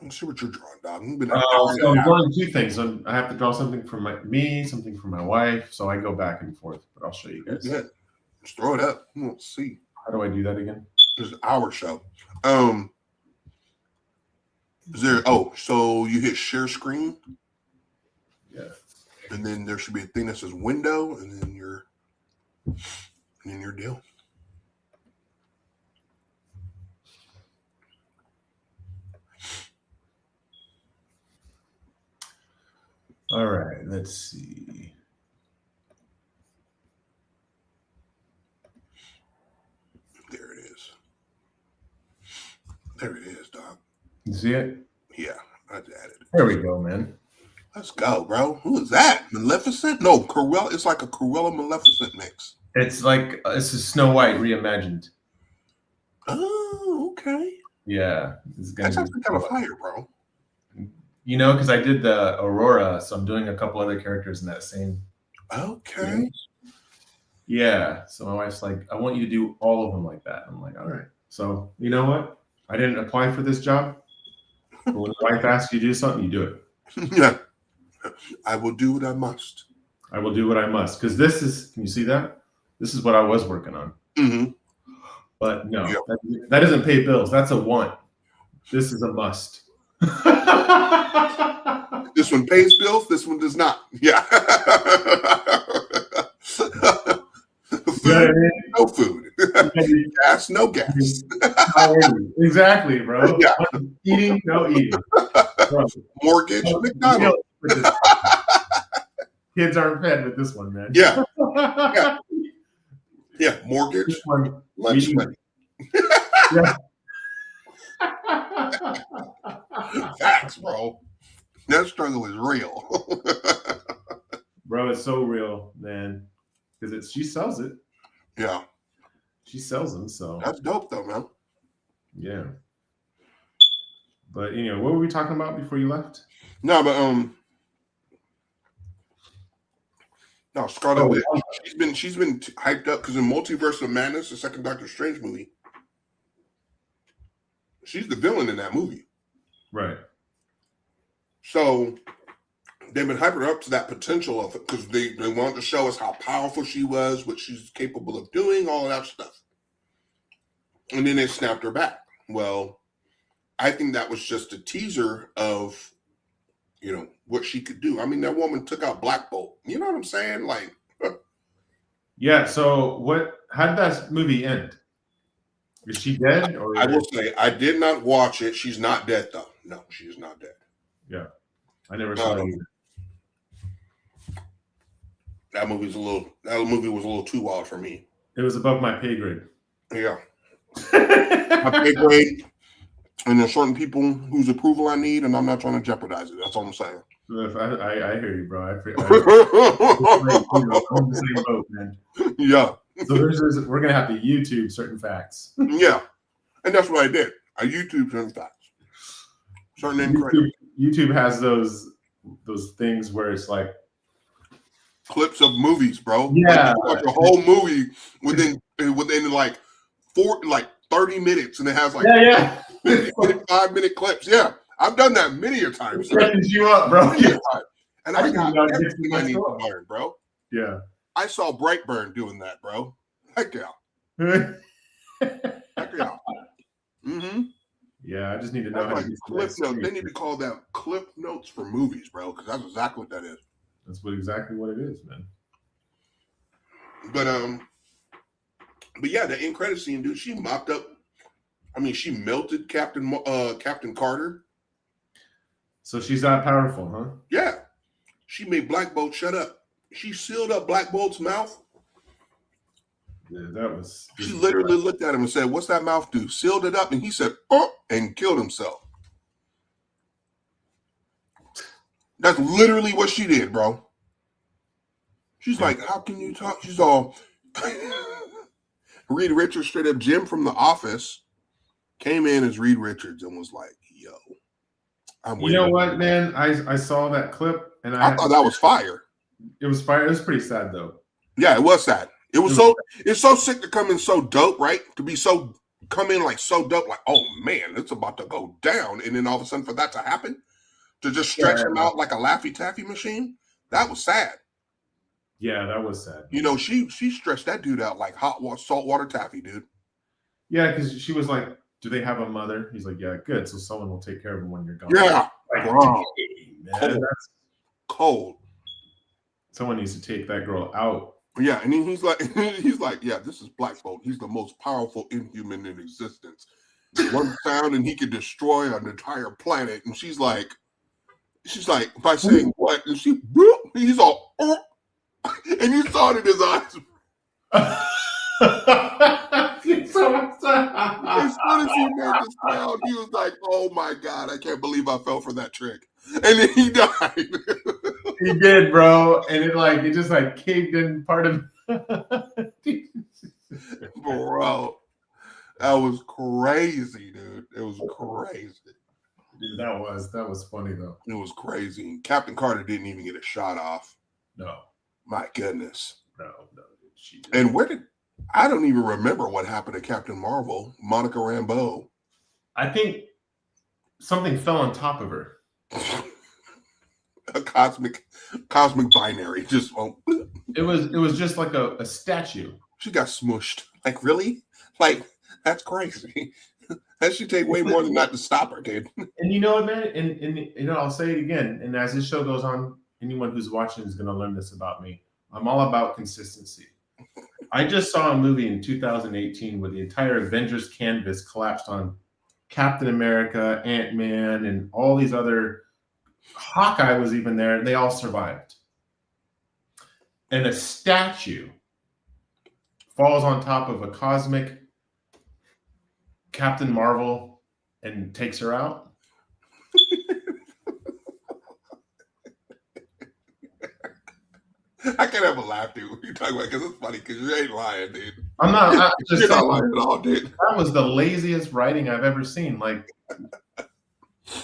Let's see what you're drawing, dog. You've been So I'm drawing two things. I have to draw something for me, something for my wife. So I go back and forth. But I'll show you guys. Yeah. Just throw it up. Let's see. How do I do that again? This is our show. Is there? Oh, so you hit share screen. Yeah. And then there should be a thing that says window, and then your deal. All right, let's see. There it is. There it is, dog. You see it? Yeah, I added it. There we go, man. Let's go, bro. Who is that? Maleficent? No, Cruella. It's like a Cruella Maleficent mix. It's like this is Snow White reimagined. Oh, okay. Yeah, That's actually kind of fire, bro. You know, because I did the Aurora, so I'm doing a couple other characters in that same. Okay. Yeah. So my wife's like, I want you to do all of them like that. I'm like, all right. So you know what? I didn't apply for this job. But when the wife asks you to do something, you do it. Yeah. I will do what I must. I will do what I must. Because this is, can you see that? This is what I was working on. Mm-hmm. But no, Yep. that doesn't pay bills. That's a want. This is a must. This one pays bills. This one does not. Yeah. Food, no food. Gas, no gas. Exactly, bro. Yeah. Eating, no eating. Bro. Mortgage, McDonald's. Kids aren't fed with this one, man. Yeah. Yeah. Yeah. Mortgage, lunch money. Yeah. Facts, bro. That struggle is real. Bro, it's so real, man. Because she sells it. Yeah. She sells them, so That's dope though, man. yeah. But what were we talking about before you left? No, but no, Scarlet Witch. She's been hyped up because in Multiverse of Madness, the second Doctor Strange movie, she's the villain in that movie. Right. So they've been hyping her up to that potential of it because they wanted to show us how powerful she was, what she's capable of doing, all of that stuff. And then they snapped her back. Well, I think that was just a teaser of, what she could do. I mean, that woman took out Black Bolt. You know what I'm saying? Like, yeah. So how did that movie end? Is she dead? Or I will say, I did not watch it. She's not dead, though. No, she is not dead. Yeah. I never saw it either. That movie was a little too wild for me. It was above my pay grade. Yeah. My pay grade, and there's certain people whose approval I need, and I'm not trying to jeopardize it. That's all I'm saying. I hear you, bro. I'm in the same boat, man. Yeah. So we're gonna have to YouTube certain facts. Yeah, and that's what I did. I YouTube certain facts. Certain incorrect. YouTube has those things where it's like clips of movies, bro. Yeah, like you watch a whole movie within like 30 minutes, and it has like 5-minute clips. Yeah, I've done that many a time. Stretches you up, bro. Yeah. And I got everything I need to learn, bro. Yeah. I saw Brightburn doing that, bro. Heck yeah. Heck yeah. Mm-hmm. Yeah, I just need to know how to use clip notes. They need to call them clip notes for movies, bro, because that's exactly what that is. That's exactly what it is, man. But yeah, the end credit scene, dude, she mopped up. I mean, she melted Captain Carter. So she's that powerful, huh? Yeah. She made Black Bolt shut up. She sealed up Black Bolt's mouth. Yeah, that was. She literally looked at him and said, "What's that mouth do?" Sealed it up, and he said, "Oh," and killed himself. That's literally what she did, bro. She's like, how can you talk? She's all Reed Richards, straight up Jim from The Office, came in as Reed Richards and was like, yo, I'm You know what, man? I saw that clip and I thought that was fire. It was fire. It was pretty sad though. Yeah, it was sad. It's so sick to come in so dope, right? To be so come in like so dope, like, oh man, it's about to go down. And then all of a sudden for that to happen, to just stretch him out like a Laffy Taffy machine, that was sad. Yeah, that was sad. You know, she stretched that dude out like saltwater taffy, dude. Yeah, because she was like, do they have a mother? He's like, yeah, good. So someone will take care of him when you're gone. Yeah. Like, wow. Man, Cold. that's cold. Someone needs to take that girl out. Yeah, and then he's like, yeah, this is Black Bolt. He's the most powerful inhuman in existence. One sound and he could destroy an entire planet. And she's like, by saying what? And he's all, and you saw it in his eyes. As soon as he made the sound, he was like, oh my God, I can't believe I fell for that trick. And then he died. He did, bro. And it just caved in part of Bro. That was crazy, dude. It was crazy. Dude, that was funny though. It was crazy. Captain Carter didn't even get a shot off. No. My goodness. No, she did. And I don't even remember what happened to Captain Marvel, Monica Rambeau. I think something fell on top of her. A cosmic binary just it was just like a statue. She got smushed. Like, really? Like, that's crazy. That should take way more than that to stop her, dude. And you know what, man? And I'll say it again. And as this show goes on, anyone who's watching is going to learn this about me. I'm all about consistency. I just saw a movie in 2018 where the entire Avengers canvas collapsed on Captain America, Ant-Man, and all these other. Hawkeye was even there, and they all survived. And a statue falls on top of a cosmic Captain Marvel and takes her out. I can't have a laugh, dude. What you talking about? Because it's funny, because you ain't lying, dude. I'm not. You're not lying at all, dude. That was the laziest writing I've ever seen. Like,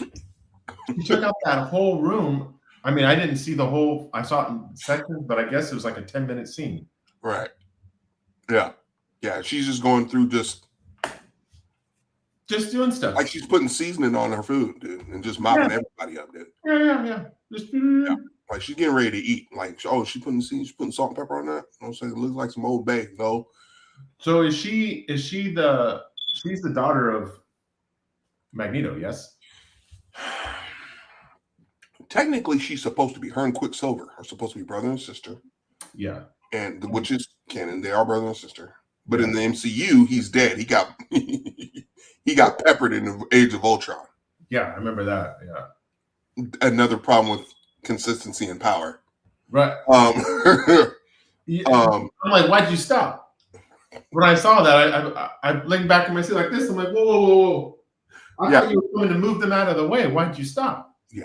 you took out that whole room. I mean, I didn't see the whole. I saw it in sections, but I guess it was like a 10-minute scene. Right. Yeah. Yeah. She's just going through just doing stuff. Like she's putting seasoning on her food, dude, and just mopping everybody up, dude. Yeah. Yeah. Like she's getting ready to eat. Like, oh, she's putting salt and pepper on that. I'm saying it looks like some Old Bay. No. So she's the daughter of Magneto, yes? Technically, she's supposed to be. Her and Quicksilver are supposed to be brother and sister. Yeah. And which is canon. They are brother and sister. But in the MCU, he's dead. He got he got peppered in the Age of Ultron. Yeah, I remember that. Yeah. Another problem with consistency and power. Right. I'm like, why'd you stop? When I saw that, I leaned back in my seat like this. I'm like, whoa. I thought you were going to move them out of the way. Why'd you stop? Yeah.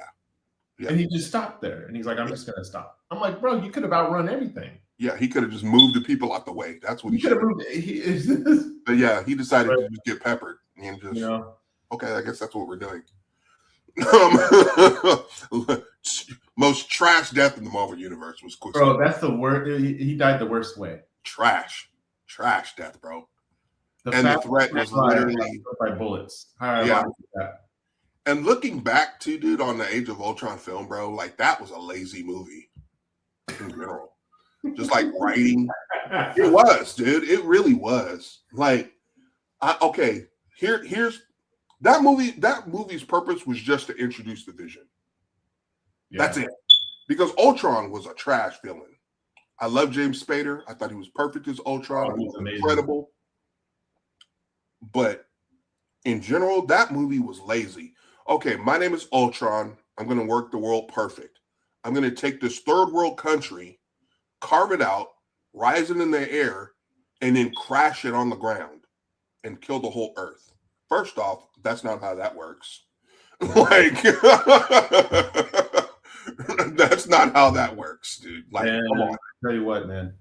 And he just stopped there. And he's like, I'm just going to stop. I'm like, bro, you could have outrun everything. Yeah, he could have just moved the people out the way. That's what he should have moved. But yeah, he decided to just get peppered and just, okay, I guess that's what we're doing. Most trash death in the Marvel Universe was Quicksilver. Bro, that's the worst. He died the worst way. Trash death, bro. The threat was literally by bullets. And looking back to, dude, on the Age of Ultron film, bro, like that was a lazy movie in general. Just like writing. It was, dude. It really was. Like, here's that movie. That movie's purpose was just to introduce the Vision. Yeah. That's it. Because Ultron was a trash villain. I love James Spader. I thought he was perfect as Ultron. He was incredible. But in general, that movie was lazy. Okay, my name is Ultron. I'm going to work the world perfect. I'm going to take this third world country, carve it out, rise it in the air, and then crash it on the ground and kill the whole earth. First off, that's not how that works. Like, That's not how that works, dude. Like, Man, come on. tell you what, man.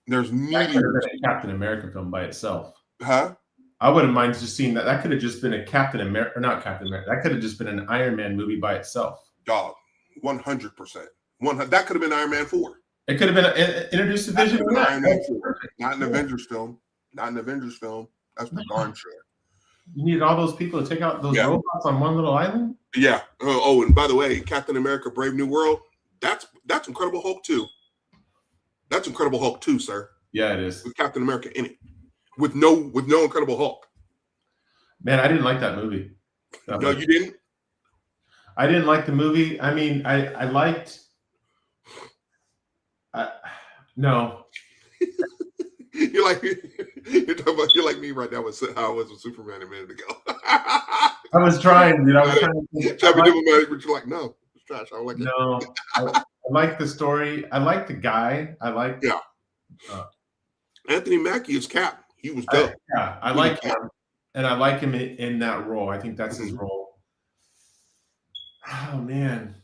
There's That could have meteors. been a Captain America film by itself. Huh? I wouldn't mind just seeing that. That could have just been a Captain America, or not Captain America. That could have just been an Iron Man movie by itself. Dog, 100%. That could have been Iron Man 4. It could have been introducced to Vision. Iron Man 4. Not an Avengers film. Not an Avengers film. That's for darn sure. You needed all those people to take out those robots on one little island? Yeah. Oh, and by the way, Captain America Brave New World, that's Incredible Hulk 2. That's Incredible Hulk 2, sir. Yeah, it is. With Captain America in it. With no Incredible Hulk. Man, I didn't like that movie. No, you didn't? I didn't like the movie. I mean, I liked no. You're like me right now with how I was with Superman a minute ago. I was trying, dude. I was trying to but you're like, no, it's trash. I don't like it. No, I like the story. I like the guy. I like Anthony Mackie is Cap. He was dope. I like him, and I like him in that role. I think that's his role. Oh man,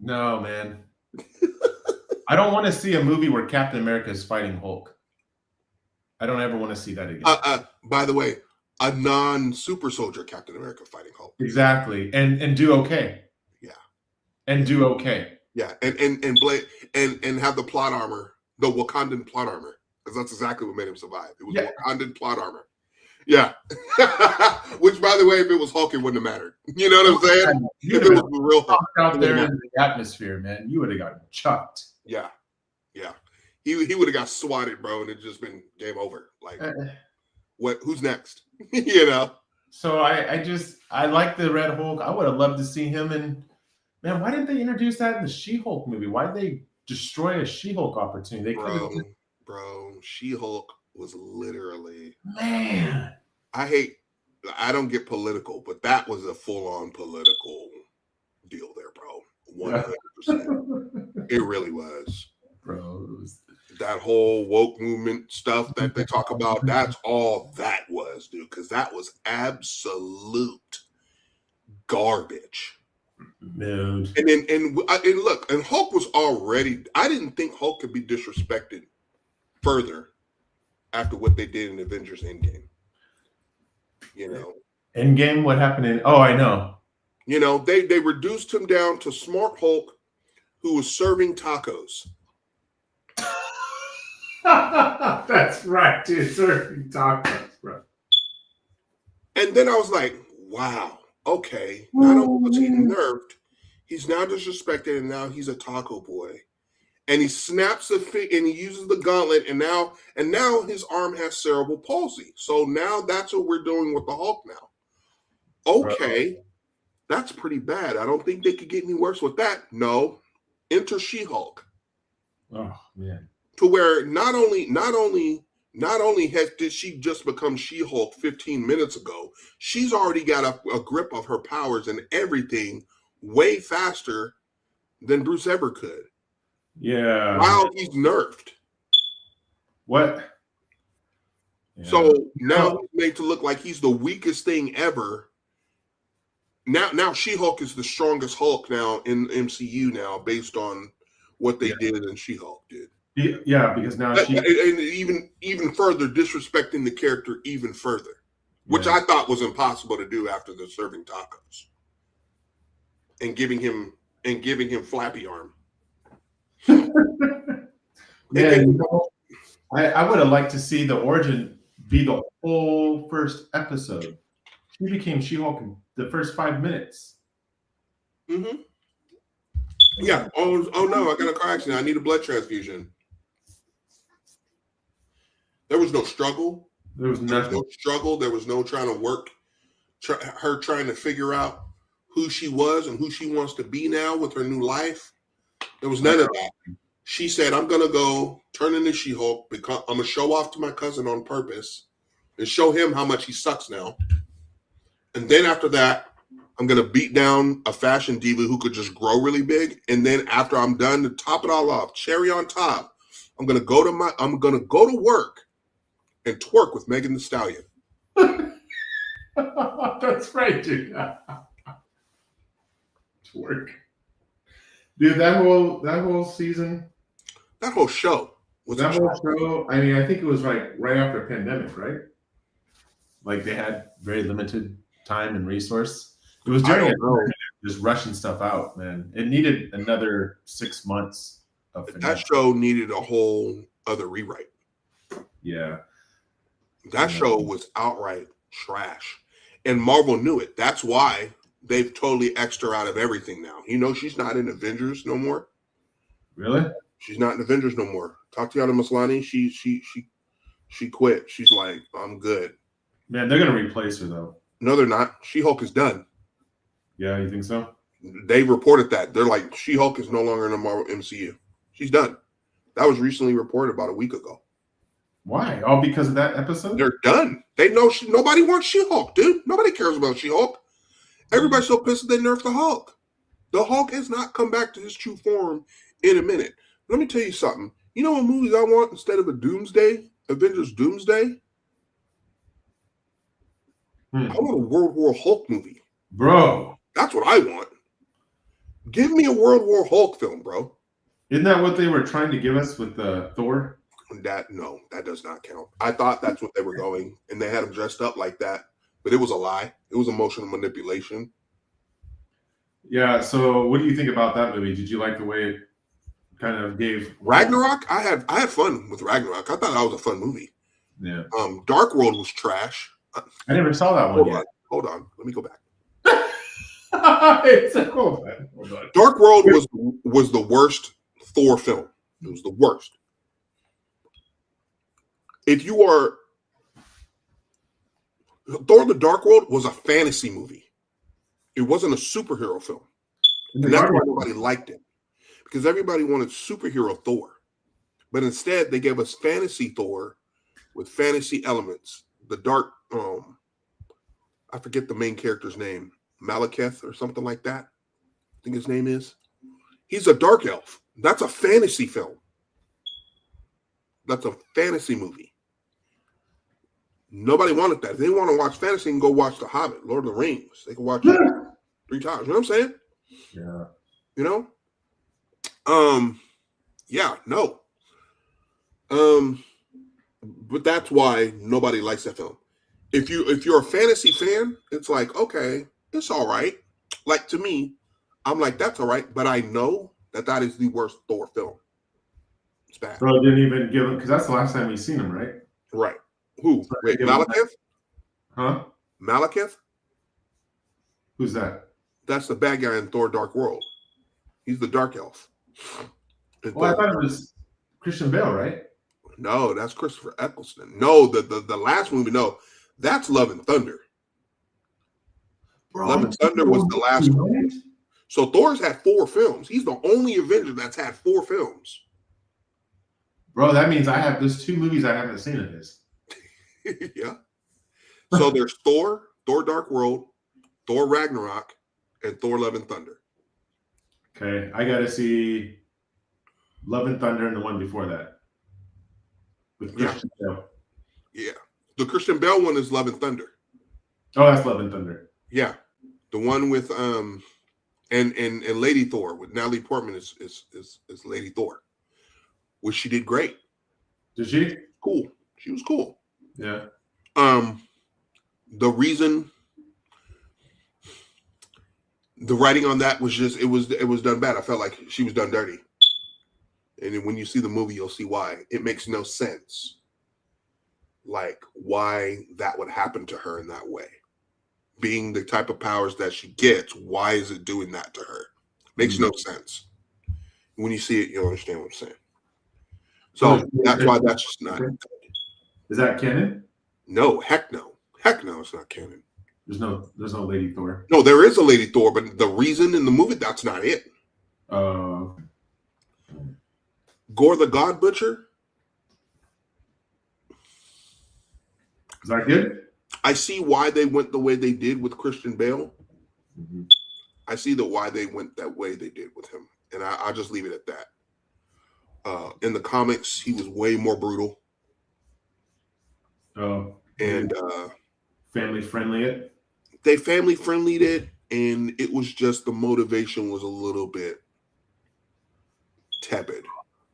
no man. I don't want to see a movie where Captain America is fighting Hulk. I don't ever want to see that again. By the way, a non-super soldier Captain America fighting Hulk. Exactly, and do okay. Yeah, and do okay. Yeah, and have the plot armor, the Wakandan plot armor, because that's exactly what made him survive. It was Wakandan plot armor. Yeah, which, by the way, if it was Hulk, it wouldn't have mattered. You know what I'm saying? If it was real Hulk out there in the atmosphere, man, you would have gotten chucked. Yeah. He would have got swatted, bro, and it'd just been game over. Like, what? Who's next? You know. So I like the Red Hulk. I would have loved to see him. And man, why didn't they introduce that in the She-Hulk movie? Why did they destroy a She-Hulk opportunity? They bro, She-Hulk was literally man. I don't get political, but that was a full-on political deal there, bro. 100%. It really was. Bro, that whole woke movement stuff that they talk about, that's all that was, dude, because that was absolute garbage. Dude. And look, and Hulk was already, I didn't think Hulk could be disrespected further after what they did in Avengers Endgame. You know. Endgame, what happened in, oh, I know. You know, they reduced him down to Smart Hulk, who was serving tacos. That's right, dude. Serving tacos, bro. And then I was like, wow, okay. Not only was he nerfed, he's now disrespected, and now he's a taco boy. And he snaps the fit and he uses the gauntlet, and now his arm has cerebral palsy. So now that's what we're doing with the Hulk now. Okay. Bro. That's pretty bad. I don't think they could get any worse with that. No. Enter She-Hulk. Oh man. To where not only did she just become She-Hulk 15 minutes ago, she's already got a grip of her powers and everything way faster than Bruce ever could. Yeah. While he's nerfed. What? Yeah. So now he's made to look like he's the weakest thing ever. Now She-Hulk is the strongest Hulk now in MCU now, based on what they did and She-Hulk did. Yeah, because now and even further disrespecting the character even further, which I thought was impossible to do after the serving tacos and giving him flappy arm. Man, I would have liked to see the origin be the whole first episode. She became She-Hulk in the first 5 minutes. Mm-hmm. Yeah. Oh no, I got a car accident. I need a blood transfusion. There was no struggle. There was nothing. No struggle. There was no trying to work. Her trying to figure out who she was and who she wants to be now with her new life. There was none of that. She said, I'm going to go turn into She-Hulk because I'm going to show off to my cousin on purpose and show him how much he sucks now. And then after that, I'm going to beat down a fashion diva who could just grow really big. And then after I'm done, to top it all off, cherry on top, I'm going to go to work and twerk with Megan Thee Stallion. That's right, dude. Work. Dude, that whole season, That whole show was that whole show. I mean, I think it was like right after pandemic, right? Like they had very limited time and resource. It was I during don't know. just rushing stuff out, man. It needed another 6 months of That finesse. show needed a whole other rewrite. Yeah. That Yeah. show was outright trash. And Marvel knew it. That's why they've totally X'd her out of everything now. You know, she's not in Avengers no more. Really? She's not in Avengers no more. Tatiana Maslany, she quit. She's like, I'm good. Man, they're gonna replace her though. No, they're not. She-Hulk is done. Yeah, you think so? They reported that. They're like, She-Hulk is no longer in the Marvel MCU. She's done. That was recently reported about a week ago. Why? All because of that episode? They're done. They know nobody wants She-Hulk, dude. Nobody cares about She-Hulk. Everybody's so pissed that they nerfed the Hulk. The Hulk has not come back to his true form in a minute. Let me tell you something. You know what movies I want instead of a Avengers Doomsday? I want a World War Hulk movie. Bro. That's what I want. Give me a World War Hulk film, bro. Isn't that what they were trying to give us with the Thor? No, that does not count. I thought that's what they were going, and they had him dressed up like that, but it was a lie. It was emotional manipulation. Yeah, so what do you think about that movie? Did you like the way it kind of gave Ragnarok? I had fun with Ragnarok. I thought that was a fun movie. Yeah. Dark World was trash. I never saw that one yet. Hold on. Let me go back. Hold on. Dark World was the worst Thor film. It was the worst. If you are Thor: The Dark World was a fantasy movie. It wasn't a superhero film. And that's why nobody liked it. Because everybody wanted superhero Thor. But instead they gave us fantasy Thor with fantasy elements. The dark I forget the main character's name. Malekith or something like that. I think his name is. He's a dark elf. That's a fantasy film. That's a fantasy movie. Nobody wanted that. If they want to watch fantasy, they can go watch The Hobbit, Lord of the Rings. They can watch it 3 times. You know what I'm saying? Yeah. You know? Yeah, no. But that's why nobody likes that film. If you're a fantasy fan, it's like, okay, it's all right. Like, to me, I'm like, that's all right, but I know that is the worst Thor film. It's bad. So it didn't even give him, because that's the last time we've seen him, right? Right. Who? So Wait, Malekith? Huh? Malekith? Who's that? That's the bad guy in Thor: Dark World. He's the dark elf. Well, I thought it was Christian Bale, right? No, that's Christopher Eccleston. No, the last movie, no. That's Love and Thunder. Bro, Love and Thunder was the last one. So Thor's had 4 films. He's the only Avenger that's had 4 films. Bro, that means there's 2 movies I haven't seen of his. Yeah. So there's Thor Dark World, Thor Ragnarok, and Thor Love and Thunder. Okay, I got to see Love and Thunder and the one before that. With Christian Bale. Yeah. The Christian Bale one is Love and Thunder. Oh, that's Love and Thunder. Yeah. The one with and Lady Thor with Natalie Portman is Lady Thor, which she did great. Did she? Cool. She was cool. Yeah. The reason the writing on that was just it was done bad. I felt like she was done dirty. And then when you see the movie, you'll see why. It makes no sense. Like why that would happen to her in that way. Being the type of powers that she gets, why is it doing that to her? Makes no sense. When you see it, you'll understand what I'm saying. So that's why that's just not good. Is that canon? No, heck no. Heck no, it's not canon. There's no Lady Thor. No, there is a Lady Thor, but the reason in the movie, that's not it. Gore the God Butcher. Is that good? I see why they went the way they did with Christian Bale. Mm-hmm. I see why they went that way they did with him. And I'll just leave it at that. In the comics, he was way more brutal. Oh. And family friendly it? They family friendlied it. and it was just the motivation was a little bit tepid.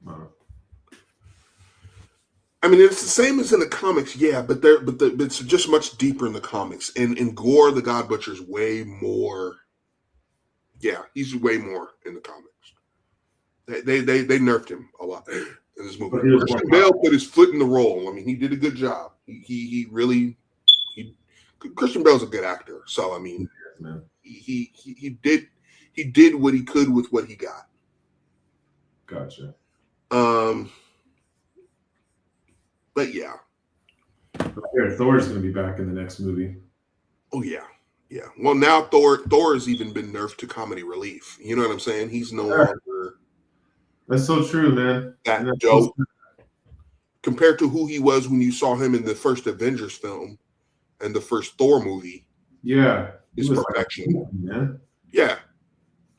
Wow. I mean, it's the same as in the comics, yeah, but it's just much deeper in the comics. And in Gore, the God Butcher is way more. Yeah, he's way more in the comics. They nerfed him a lot in this movie. Christian Bale put his foot in the role. I mean, he did a good job. He really Christian Bale's a good actor. So I mean, he did what he could with what he got. Gotcha. But yeah. Thor's going to be back in the next movie. Oh yeah. Yeah. Well, now Thor has even been nerfed to comedy relief. You know what I'm saying? He's no longer. That's so true, man. That dope. Compared to who he was when you saw him in the first Avengers film and the first Thor movie. Yeah. His perfection. Like, man. Yeah.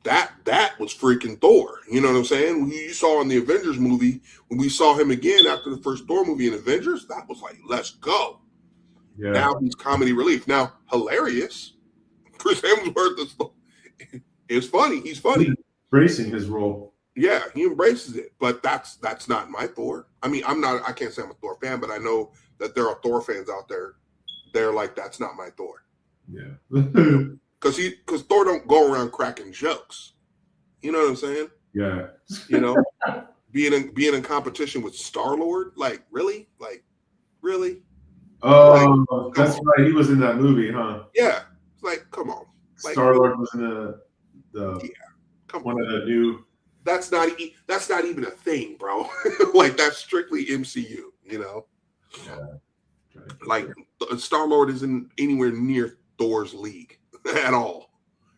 That was freaking Thor. You know what I'm saying? When you saw in the Avengers movie, when we saw him again after the first Thor movie in Avengers, that was like, let's go. Yeah. Now he's comedy relief. Now, hilarious. Chris Hemsworth is funny. He's funny. He's embracing his role. Yeah, he embraces it. But that's not my Thor. I mean, I can't say I'm a Thor fan, but I know that there are Thor fans out there. They're like, that's not my Thor. Yeah. Because Thor don't go around cracking jokes. You know what I'm saying? Yeah. You know, being in competition with Star-Lord, like really? Oh, that's right. He was in that movie, huh? Yeah. It's like, come on. Like, Star-Lord was in one of the new. That's not even a thing, bro. Like that's strictly MCU, you know. Yeah. Like Star-Lord isn't anywhere near Thor's league at all.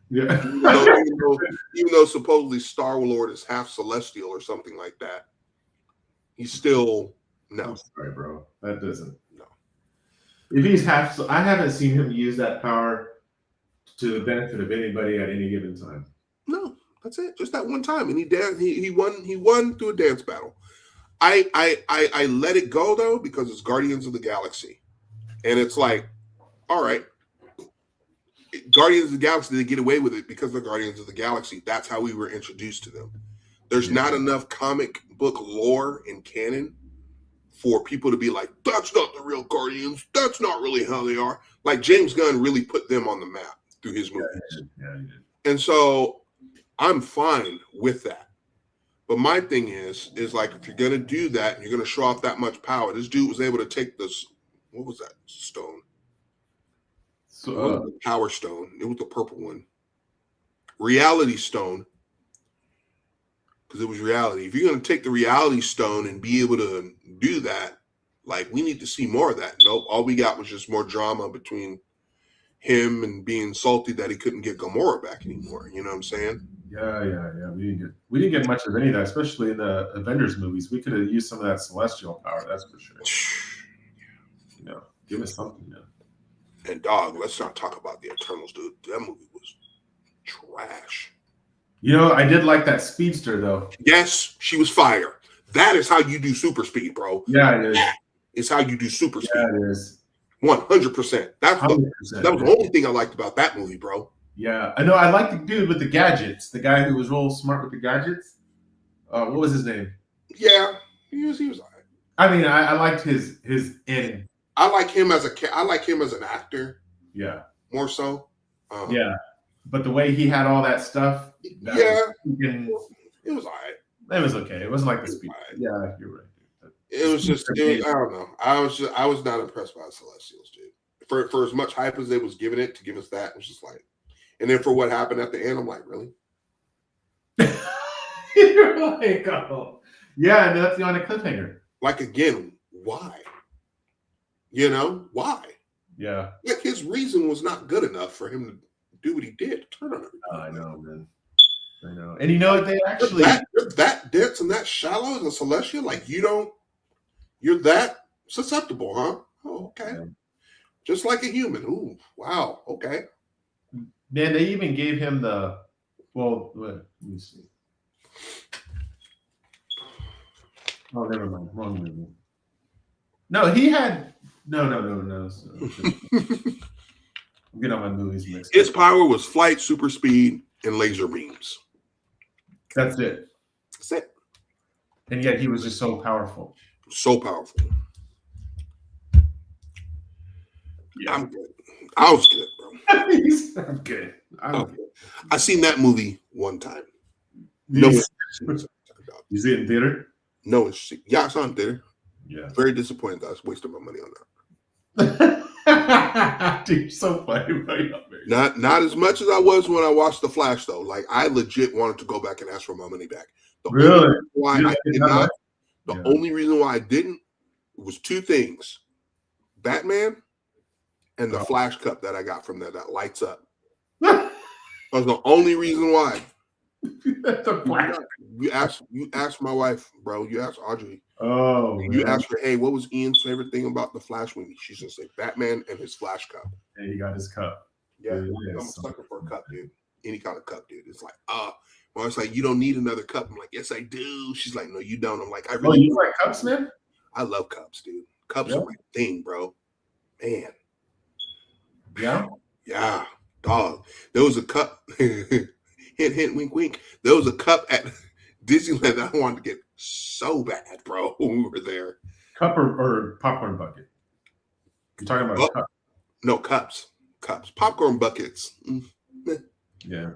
Yeah. Even though supposedly Star-Lord is half celestial or something like that, he's still no. I'm sorry, bro. That doesn't. No. If he's half, I haven't seen him use that power to the benefit of anybody at any given time. No, that's it. Just that one time, and he won through a dance battle. I let it go though because it's Guardians of the Galaxy, and it's like, all right. Guardians of the Galaxy, they get away with it because they're Guardians of the Galaxy. That's how we were introduced to them. There's not enough comic book lore and canon for people to be like, that's not the real Guardians. That's not really how they are. Like James Gunn really put them on the map through his movies. Yeah, he did. And so I'm fine with that. But my thing is like, if you're going to do that and you're going to show off that much power, this dude was able to take this, what was that stone? So, the Power Stone. It was the purple one. Reality Stone. Because it was reality. If you're going to take the Reality Stone and be able to do that, like, we need to see more of that. Nope. All we got was just more drama between him and being salty that he couldn't get Gamora back anymore. You know what I'm saying? Yeah. We didn't get much of any of that, especially in the Avengers movies. We could have used some of that celestial power, that's for sure. You know, give us something, man. And dog, let's not talk about the Eternals, dude. That movie was trash. You know, I did like that speedster though. Yes, she was fire. That is how you do super speed, bro. Yeah, it is. That is how you do super speed. Yeah, it is. 100%. That was the only thing I liked about that movie, bro. Yeah, I know. I like the dude with the gadgets. The guy who was real smart with the gadgets. What was his name? Yeah, he was all right. I mean, I liked his end. I like him as an actor. Yeah. More so. Yeah. But the way he had all that stuff. It was all right. It was okay. It wasn't like the speed. Right. Yeah, you're right. It was just, I don't know. I was not impressed by the Celestials, dude. For as much hype as they was giving it to give us that, it was just like, and then for what happened at the end, I'm like, really? You're like, oh. Yeah, and that's on a cliffhanger. Like, again, why? You know, why? Yeah. Like, his reason was not good enough for him to do what he did, to turn on everybody. I know, man. I know. And you know, they actually... You're that dense and that shallow as a Celestial? Like, you're that susceptible, huh? Oh, okay. Yeah. Just like a human. Ooh, wow, okay. Man, they even gave him the... Well, let me see. Oh, never mind. Wrong movie. No, he had... No. I'm I'm getting all my movies mixed His up. power was flight, super speed, and laser beams. That's it. That's it. And yet he was just so powerful. So powerful. Yeah. I'm good. I was good, bro. I'm good. I'm good. I seen that movie one time. No, No, you see it in theater? no interesting. Yeah, I saw it there. Yeah. Very disappointed that I was wasting my money on that. Dude, you're so funny. Not as much as I was when I watched The Flash, though. Like, I legit wanted to go back and ask for my money back. Really? Why I did not. The Yeah. only reason why I didn't was two things: Batman and the Flash cup that I got from there that lights up. That was the only reason why. The Flash. You asked my wife, bro. You asked Audrey. Oh, You man. asked her, hey, what was Ian's favorite thing about the Flash movie? She's gonna say Batman and his Flash cup. And he got his cup. Yeah, Dude, I'm a yes. sucker for a cup, dude. Any kind of cup, dude. It's like, well, it's like, you don't need another cup. I'm like, yes, I do. She's like, no, you don't. I'm like, I Oh, really you do. like cups, man? I love cups, dude. Cups Yeah. are my thing, bro. Man. Yeah. Yeah, dog. There was a cup. Hint, hint, wink, wink. There was a cup at Disneyland that I wanted to get so bad, bro, when we were there. Cup or popcorn bucket? You're talking about a cup. No, cups. Cups. Popcorn buckets. Yeah.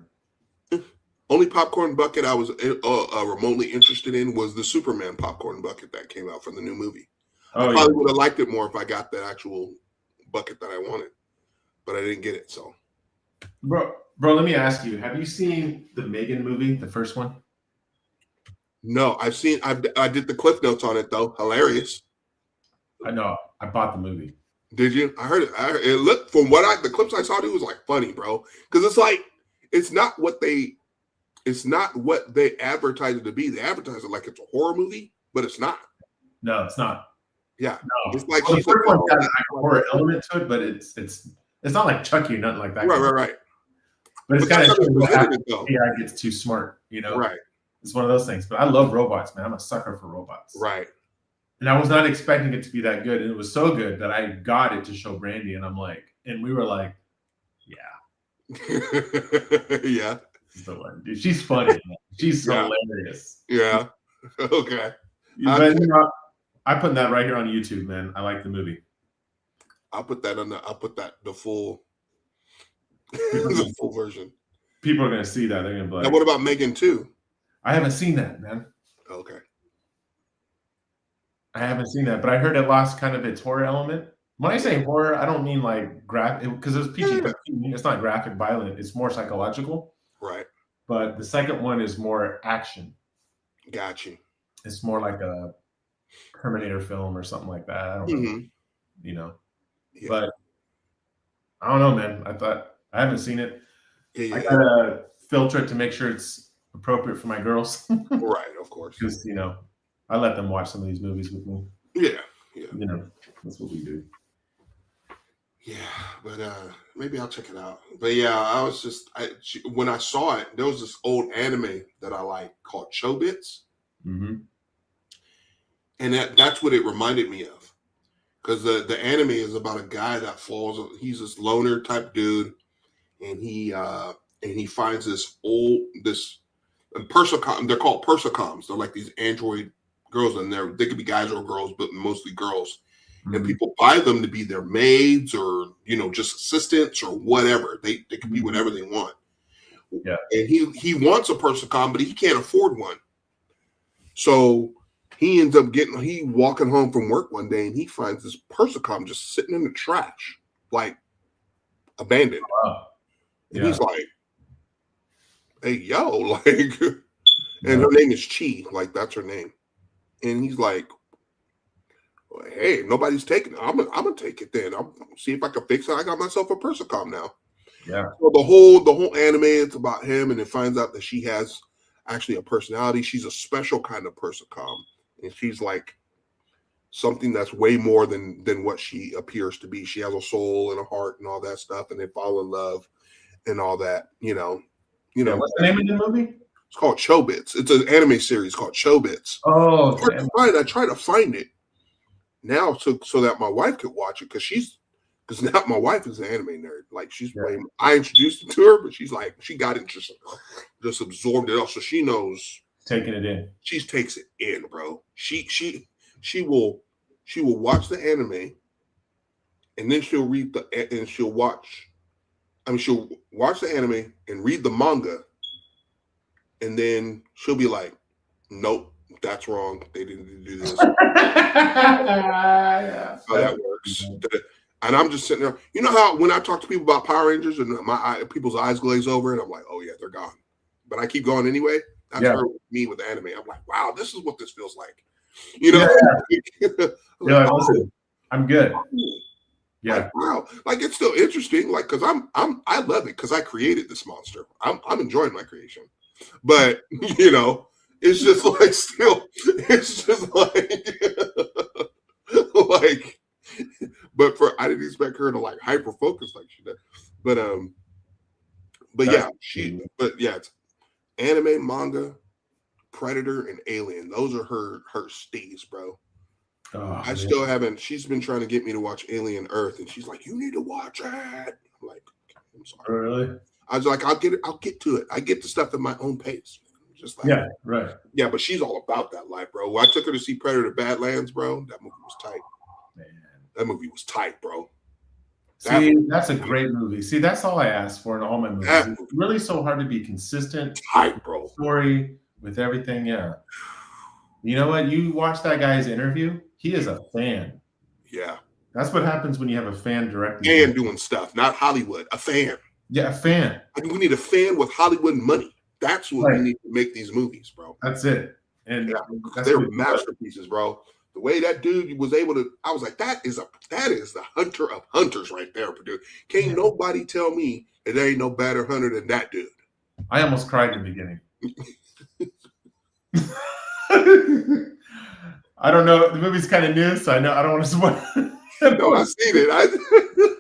Only popcorn bucket I was remotely interested in was the Superman popcorn bucket that came out for the new movie. Oh, I probably would have liked it more if I got the actual bucket that I wanted, but I didn't get it. So, Bro, let me ask you: have you seen the Megan movie, the first one? no, I did the cliff notes on it though. Hilarious. I know. I bought the movie. Did you? I heard it. It looked from the clips I saw. It was like funny, bro. Because it's like it's not what they advertise it to be. They advertise it like it's a horror movie, but it's not. No, it's not. Yeah, no. It's like well, she's the first like, one has a horror element to it, but it's not like Chucky or nothing like that. Right. But it's kind of though. AI gets too smart, you know. Right. It's one of those things. But I love robots, man. I'm a sucker for robots. Right. And I was not expecting it to be that good, and it was so good that I got it to show Brandy, and we were like, yeah, yeah. the one, dude. She's funny. She's hilarious. Yeah. Okay. But I put that right here on YouTube, man. I like the movie. I'll put that the full the full version. People are gonna see that. They're gonna be like, now, what about Megan 2? I haven't seen that, man. Okay. I haven't seen that, but I heard it lost kind of its horror element. When I say horror, I don't mean like graphic, because it's PG-13. It's not graphic, violent. It's more psychological. Right. But the second one is more action. Got you. It's more like a Terminator film or something like that. I don't know. You know. Yeah. But I don't know, man. I haven't seen it. Yeah. I gotta filter it to make sure it's appropriate for my girls. Right, of course. Because I let them watch some of these movies with me. Yeah. You know, that's what we do. Yeah, but maybe I'll check it out. But yeah, I was when I saw it, there was this old anime that I like called Chobits. Mm-hmm. And that's what it reminded me of. Because the anime is about a guy that he's this loner type dude, and he finds this Persicom. They're called Persicoms. They're like these android girls, and they could be guys or girls, but mostly girls. Mm-hmm. And people buy them to be their maids or just assistants or whatever. They can be whatever they want. Yeah. And he wants a Persicom, but he can't afford one. So he ends up walking home from work one day, and he finds this Persicom just sitting in the trash, like abandoned. Wow. And he's like, hey, yo, like, and her name is Chi, like that's her name. And he's like, well, hey, nobody's taking it. I'm gonna take it then. I'll see if I can fix it. I got myself a Persicom now. Yeah. So the whole anime is about him, and it finds out that she has actually a personality. She's a special kind of Persicom, and she's like something that's way more than what she appears to be. She has a soul and a heart and all that stuff, and they fall in love and all that. What's the name of the movie? It's called Chobits. It's an anime series called Chobits. Oh, I tried to find it now so that my wife could watch it because Because now my wife is an anime nerd. Like she's Yeah. way. I introduced it to her, but she's like she got it just absorbed it all. So she knows Taking it in. she takes it in, bro. She will watch the anime, and then she'll read she'll watch the anime and read the manga, and then she'll be like, "Nope, that's wrong. They didn't do this." Yeah. How that works. And I'm just sitting there. You know how when I talk to people about Power Rangers and people's eyes glaze over, and I'm like, "Oh yeah, they're gone," but I keep going anyway. That's me with anime. I'm like, "Wow, this is what this feels like." You know? Yeah. Listen, I'm good. Yeah. Like, wow. Like it's still interesting. Like, cause I love it because I created this monster. I'm enjoying my creation. But it's just like it's just like but I didn't expect her to like hyper focus like she did. But yeah, it's anime, manga, Predator, and Alien. Those are her steez, bro. Oh, I still haven't. She's been trying to get me to watch Alien Earth, and she's like, "You need to watch it." I'm like, "I'm sorry." Really? I was like, "I'll get it. I'll get to it. I get the stuff at my own pace." Just like, yeah, right. Yeah, but she's all about that life, bro. I took her to see Predator Badlands, bro. That movie was tight. Man. That movie was tight, bro. That's a great movie. See, that's all I ask for in all my movies. It's really so hard to be consistent. Tight, bro. Story with everything. Yeah. You know what? You watch that guy's interview. He is a fan. Yeah. That's what happens when you have a fan directing. Fan doing stuff, not Hollywood. A fan. Yeah, a fan. I mean, we need a fan with Hollywood money. That's what we need to make these movies, bro. That's it. And they're masterpieces, bro. The way that dude was able to, I was like, that is the hunter of hunters right there, dude. Can't nobody tell me that there ain't no better hunter than that dude. I almost cried in the beginning. I don't know. The movie's kind of new, so I don't want to spoil. No, I've seen it. I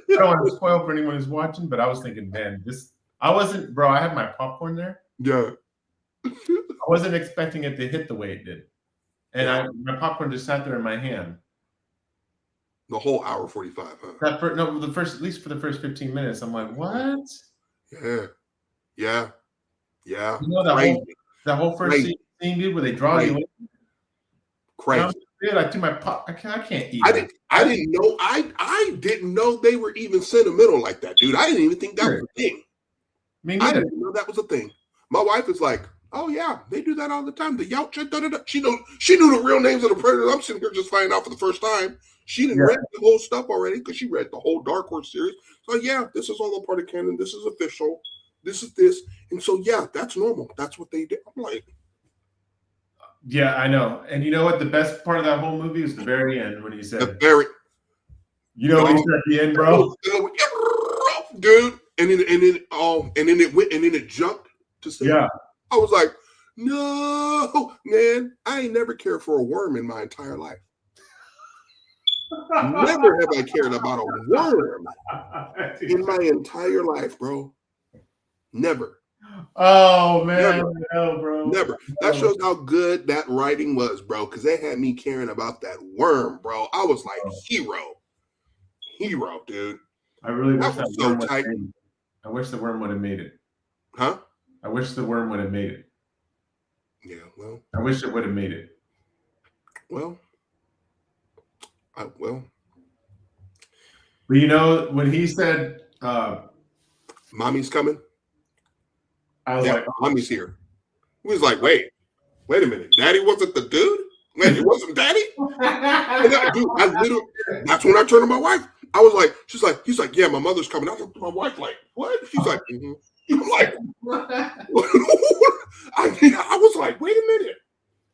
don't want to spoil for anyone who's watching, but I was thinking, man, I wasn't, bro. I had my popcorn there. Yeah. I wasn't expecting it to hit the way it did. And my popcorn just sat there in my hand. The whole hour 45, huh? At least for the first 15 minutes, I'm like, what? Yeah. Yeah. Yeah. You know that whole first scene, dude, where they draw you in? Crazy. Dude, I threw my pop. I can't eat. I didn't know. I didn't know they were even sentimental like that, dude. I didn't even think that was a thing. I didn't know that was a thing. My wife is like, "Oh yeah, they do that all the time." The Yautja, da da da. She knew the real names of the predators. I'm sitting here just finding out for the first time. She didn't read the whole stuff already because she read the whole Dark Horse series. So yeah, this is all a part of canon. This is official. This is this, and so yeah, that's normal. That's what they did. I'm like, yeah, I know. And you know what? The best part of that whole movie is the very end when he said, what he said at the end, bro? Dude, and then it jumped to say, yeah. I was like, no, man, I ain't never cared for a worm in my entire life. Never have I cared about a worm in my entire life, bro. Never. Oh man, no, bro. Never. That shows how good that writing was, bro. Because they had me caring about that worm, bro. I was like, hero, dude. I really wish that was so tight. I wish the worm would have made it. Huh? I wish the worm would have made it. Yeah, well. I wish it would have made it. Well. But you know, when he said, "Mommy's coming," I was like, "Mommy's here." He was like, "Wait a minute, Daddy wasn't the dude? Wait, it wasn't Daddy?" And that's when I turned to my wife. I was like, he's like, "Yeah, my mother's coming." I looked at my wife like, "What?" She's like, "Mm-hmm." I'm like, I was like, "Wait a minute,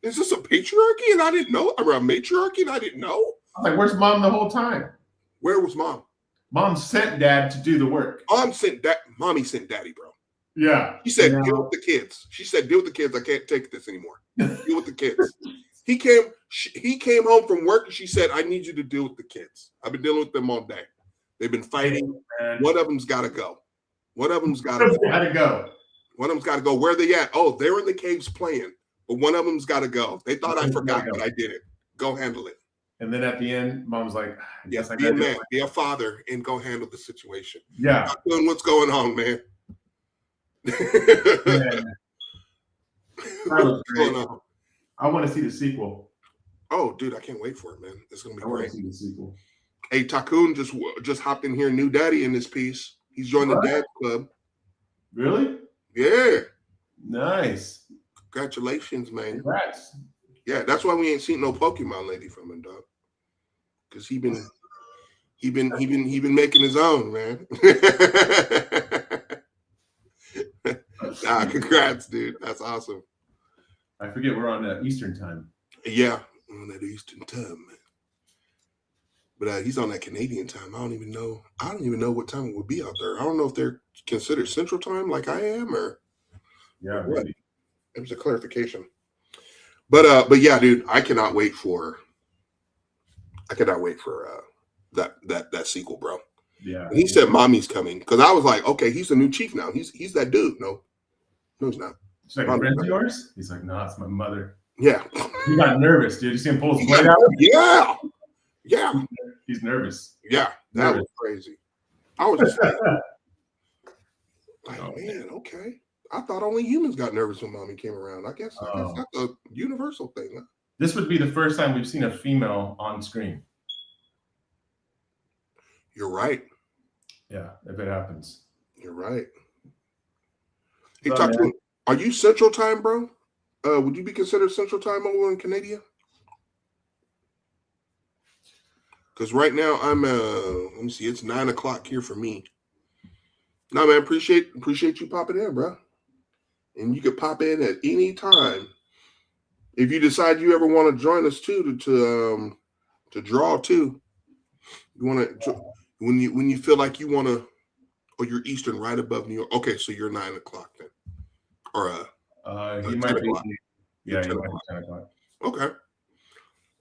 is this a patriarchy?" And I didn't know, or a matriarchy, and I didn't know. I was like, "Where's Mom the whole time?" Where was Mom? Mom sent Dad to do the work. Mommy sent Daddy, bro. Yeah. She said, "Deal with the kids." She said, "Deal with the kids. I can't take this anymore. Deal with the kids." He came home from work and she said, "I need you to deal with the kids. I've been dealing with them all day. They've been fighting. One of them's got to go. One of them's got to go. One of them's got to go. Where are they at? Oh, they're in the caves playing. But one of them's got to go. They thought I forgot, but I did it. Go handle it." And then at the end, mom's like, I guess I Be a gotta do man, it. be a father, and go handle the situation. Yeah. What's going on, man? Man, that was What's going great. on? I want to see the sequel. Oh, dude, I can't wait for it, man. It's gonna be I want great. to see the sequel. Hey, Takun just hopped in here, new daddy in this piece. He's joined the dad club. Really? Yeah. Nice. Congratulations, man. Congrats. Yeah, that's why we ain't seen no Pokemon lady from him, dog. Because he been making his own, man. Nah, congrats, dude. That's awesome. I forget we're on Eastern time. Yeah, on that Eastern time, man. But he's on that Canadian time. I don't even know what time it would be out there. I don't know if they're considered Central Time like I am, or Yeah, what. maybe. It was a clarification. But yeah, dude, I cannot wait for that sequel, bro. Yeah. And he said mommy's coming, because I was like, okay, he's the new chief now. He's that dude. No, he's not. She's like, a friend of yours? He's like, no, it's my mother. Yeah. He got nervous, dude. You see him pull his blade out? Yeah. Yeah. He's nervous. Yeah. That was crazy. I was just like, man, okay. I thought only humans got nervous when mommy came around. I guess that's a universal thing. Huh? This would be the first time we've seen a female on screen. You're right. Yeah, if it happens. You're right. Hey, are you Central Time, bro? Would you be considered Central Time over in Canada? Because right now I'm let me see, it's 9 o'clock here for me. No, man, appreciate you popping in, bro. And you can pop in at any time. If you decide you ever want to join us too, to draw too. You want to when you feel like you want to, or you're Eastern right above New York. Okay, so you're 9 o'clock then. Or he might be. Yeah, he 10 might be o'clock. 10 o'clock. Okay.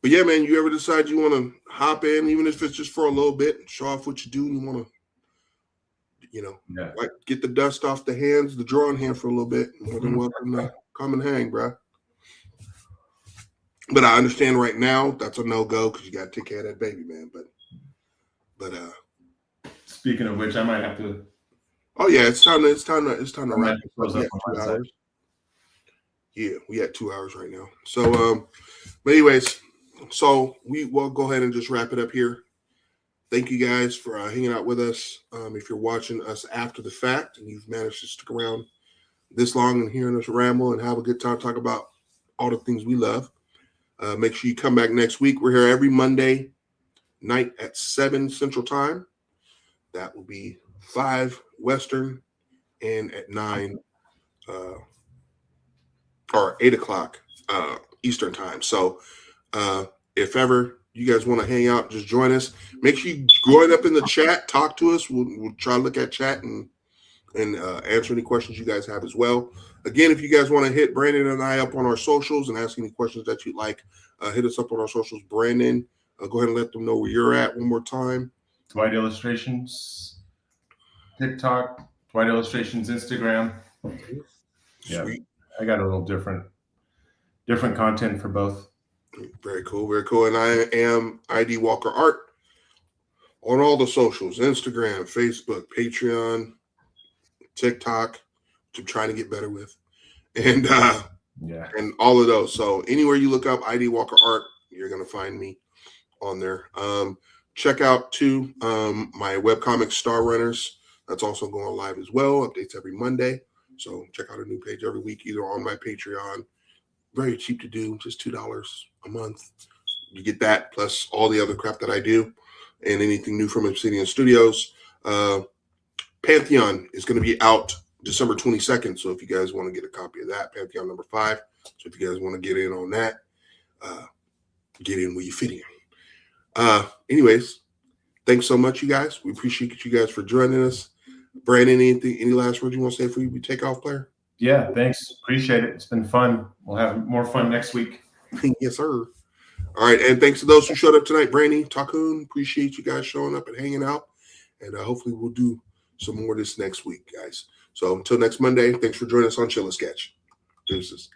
But yeah, man, you ever decide you want to hop in, even if it's just for a little bit, show off what you do, and you want to, like get the dust off the hands, the drawing hand for a little bit, more than welcome to come and hang, bro. But I understand right now that's a no-go because you got to take care of that baby, man. But speaking of which, I might have to. Oh yeah, it's time to wrap it up. 2 hours. Yeah, we at 2 hours right now. So, but anyways, so we will go ahead and just wrap it up here. Thank you guys for hanging out with us. If you're watching us after the fact and you've managed to stick around this long and hearing us ramble and have a good time talk about all the things we love, make sure you come back next week. We're here every Monday night at 7 Central Time. That will be 5 Western, and at 9 or 8 o'clock Eastern Time. So if ever you guys want to hang out, just join us. Make sure you join up in the chat, talk to us. We'll try to look at chat and answer any questions you guys have as well. Again, if you guys want to hit Brandon and I up on our socials and ask any questions that you'd like, hit us up on our socials. Brandon, go ahead and let them know where you're at one more time. Dwight Illustrations, TikTok, Dwight Illustrations, Instagram. Yeah, sweet. I got a little different content for both. Very cool, very cool. And I am ID Walker Art on all the socials: Instagram, Facebook, Patreon, TikTok, which I'm trying to get better with, and and all of those. So anywhere you look up ID Walker Art, you're gonna find me on there. Check out too my webcomic Star Runners. That's also going live as well. Updates every Monday. So check out a new page every week, either on my Patreon. Very cheap to do, just $2 a month. You get that plus all the other crap that I do, and anything new from Obsidian Studios. Pantheon is going to be out December 22nd. So if you guys want to get a copy of that, Pantheon number 5. So if you guys want to get in on that, get in where you fit in. Anyways, thanks so much, you guys. We appreciate you guys for joining us. Brandon, any last words you want to say before we take off, player? Yeah, thanks. Appreciate it. It's been fun. We'll have more fun next week. Yes, sir. All right, and thanks to those who showed up tonight. Brandy, Takun, appreciate you guys showing up and hanging out. And hopefully we'll do some more this next week, guys. So until next Monday, thanks for joining us on Chill and Sketch. Deuces.